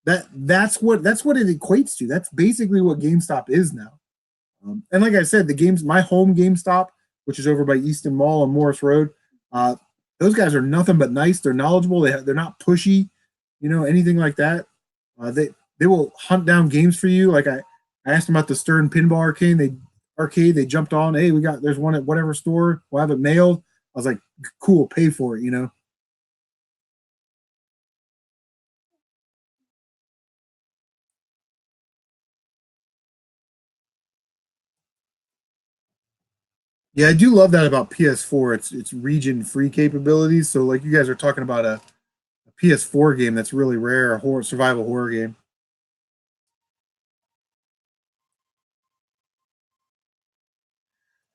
That's what it equates to. That's basically what GameStop is now. And like I said, my home GameStop, which is over by Easton Mall on Morris Road, those guys are nothing but nice. They're knowledgeable. They're not pushy, anything like that. They will hunt down games for you. Like I asked them about the Stern Pinball Arcade. They jumped on. Hey, there's one at whatever store. We'll have it mailed. I was like, cool, pay for it. Yeah, I do love that about PS4. It's region free capabilities. So like you guys are talking about a PS4 game that's really rare, a survival horror game.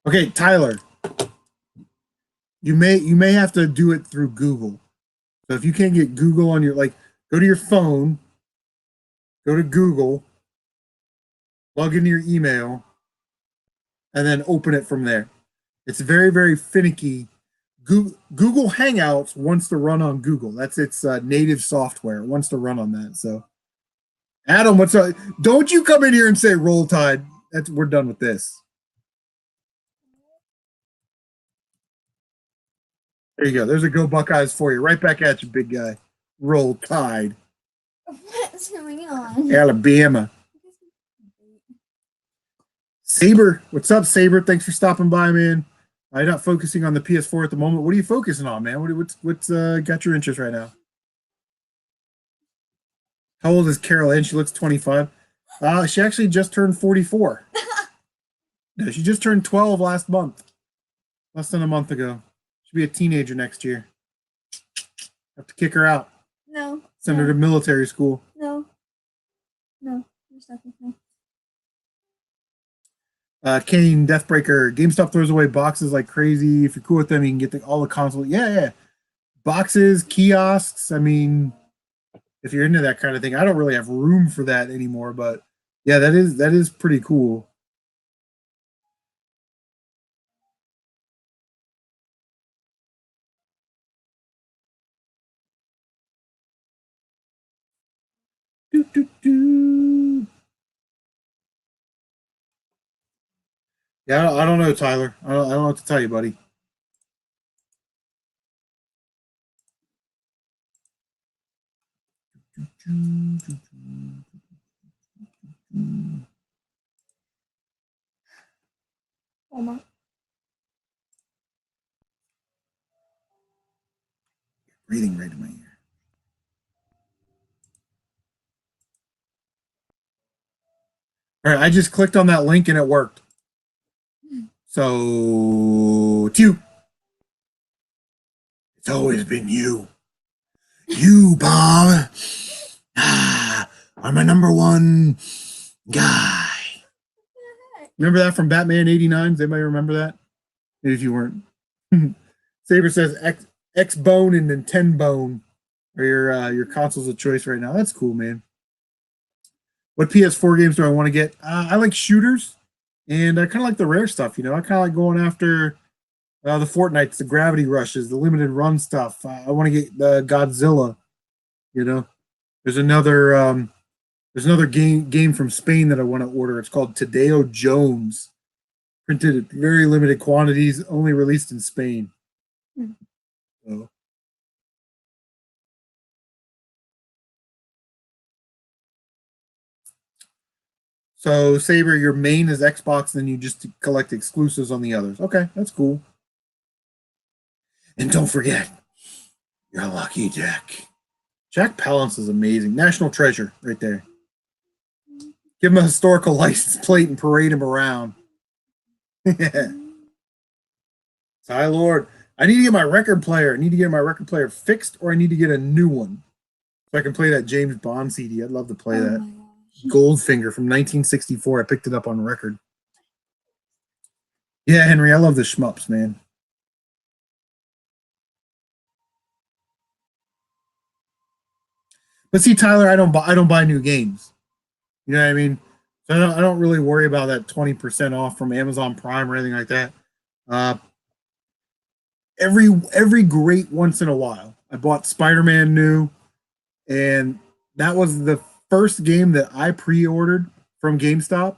Okay, Tyler, you may have to do it through Google. So if you can't get Google on your go to your phone go to Google, log into your email, and then open it from there. It's very, very finicky. Google Hangouts wants to run on Google. That's its native software. It wants to run on that. So, Adam, what's up? Don't you come in here and say Roll Tide. We're done with this. There you go. There's a Go Buckeyes for you. Right back at you, big guy. Roll Tide. What's going on? Alabama. Saber, what's up, Saber? Thanks for stopping by, man. I'm not focusing on the PS4 at the moment. What are you focusing on, man? What's got your interest right now? How old is Carol Ann? She looks 25. She actually just turned 44. No, she just turned 12 last month. Less than a month ago. She'll be a teenager next year. Have to kick her out. No. Send her to military school. No. No. You're stuck with me. Kane, Deathbreaker. GameStop throws away boxes like crazy. If you're cool with them, you can get all the consoles. Yeah. Boxes, kiosks. I mean, if you're into that kind of thing, I don't really have room for that anymore. But yeah, that is pretty cool. Yeah, I don't know, Tyler. I don't know what to tell you, buddy. Walmart. Breathing right in my ear. All right, I just clicked on that link and it worked. So, Q. It's always been you. You, Bob, are my number one guy. Remember that from Batman '89? Does anybody remember that? If you weren't. Saber says X Bone and Nintendo Bone are your consoles of choice right now. That's cool, man. What PS4 games do I want to get? I like shooters, and I kind of like the rare stuff. You know, I kind of like going after the Fortnites, the Gravity Rushes, the limited run stuff. I want to get Godzilla. You know, there's another game from Spain that I want to order. It's called Tadeo Jones. Printed in very limited quantities, only released in Spain. So. So, Saber, your main is Xbox, then you just collect exclusives on the others. Okay, that's cool. And don't forget, your lucky Jack. Jack Palance is amazing. National treasure right there. Give him a historical license plate and parade him around. Ty Lord. I need to get my record player. I need to get my record player fixed, or I need to get a new one. So I can play that James Bond CD. I'd love to play that. Goldfinger from 1964. I picked it up on record. Yeah, Henry, I love the shmups, man. But see, Tyler, I don't buy new games. You know what I mean? So I don't really worry about that 20% off from Amazon Prime or anything like that. Every great once in a while, I bought Spider-Man new, and that was the first game that I pre-ordered from GameStop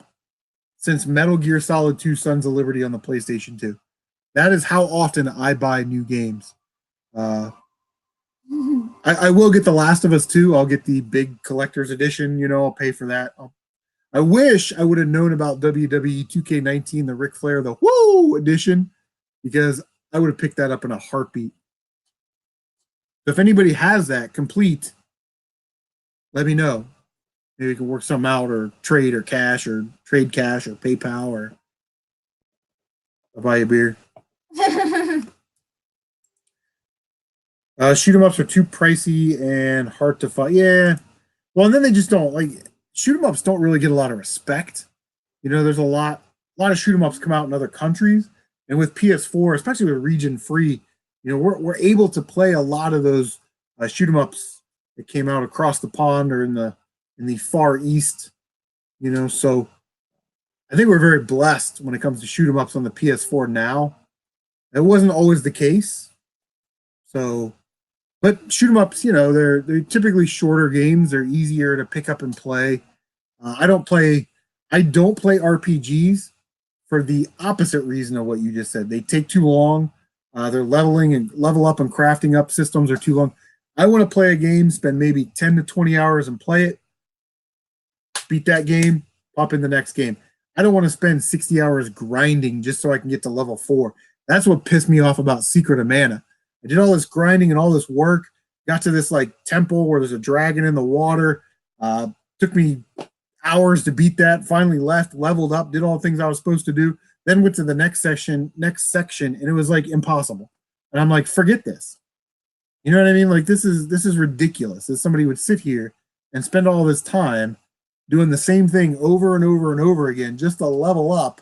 since Metal Gear Solid 2 Sons of Liberty on the PlayStation 2. That is how often I buy new games. I will get The Last of Us 2. I'll get the big collector's edition. You know, I'll pay for that. I wish I would have known about WWE 2K19, the Ric Flair, the Woo edition, because I would have picked that up in a heartbeat. So if anybody has that complete, let me know. Maybe we can work something out, or trade cash or PayPal, or I'll buy you a beer. Shoot 'em ups are too pricey and hard to find. Yeah. Well, and then they just don't like shoot 'em ups don't really get a lot of respect. You know, there's a lot of shoot 'em ups come out in other countries, and with PS4, especially with region free, you know, we're able to play a lot of those shoot 'em ups that came out across the pond or in the in the Far East, you know. So I think we're very blessed when it comes to shoot 'em ups on the PS4 now. That wasn't always the case. So, but shoot 'em ups, you know, they're typically shorter games. They're easier to pick up and play. I don't play RPGs for the opposite reason of what you just said. They take too long. They're leveling and level up and crafting up systems are too long. I want to play a game, spend maybe 10 to 20 hours and play it, beat that game, pop in the next game. I don't want to spend 60 hours grinding just so I can get to level 4. That's what pissed me off about Secret of Mana. I did all this grinding and all this work, got to this like temple where there's a dragon in the water. Took me hours to beat that, finally left, leveled up, did all the things I was supposed to do, then went to the next section, and it was like impossible. And I'm like, forget this. You know what I mean? Like this is ridiculous that somebody would sit here and spend all this time doing the same thing over and over and over again just to level up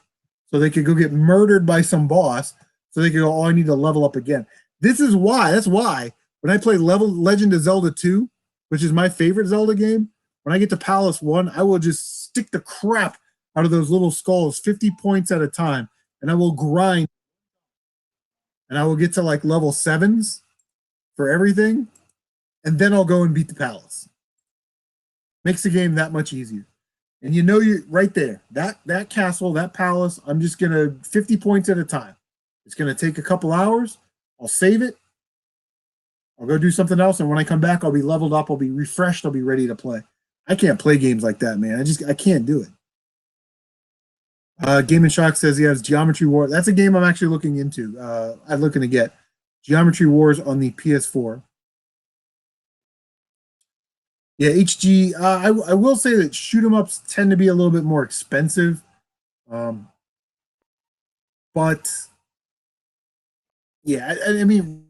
so they could go get murdered by some boss so they could go, oh, I need to level up again. That's why when I play Legend of Zelda 2, which is my favorite Zelda game, when I get to Palace 1, I will just stick the crap out of those little skulls 50 points at a time, and I will grind, and I will get to like level 7s for everything, and then I'll go and beat the palace. Makes the game that much easier. And you know you're right there. That castle, that palace, I'm just going to 50 points at a time. It's going to take a couple hours. I'll save it. I'll go do something else, and when I come back, I'll be leveled up, I'll be refreshed, I'll be ready to play. I can't play games like that, man. I can't do it. Game and Shock says he has Geometry Wars. That's a game I'm actually looking into. I'm looking to get Geometry Wars on the PS4. Yeah, HG. I will say that shoot 'em ups tend to be a little bit more expensive, but yeah, I mean,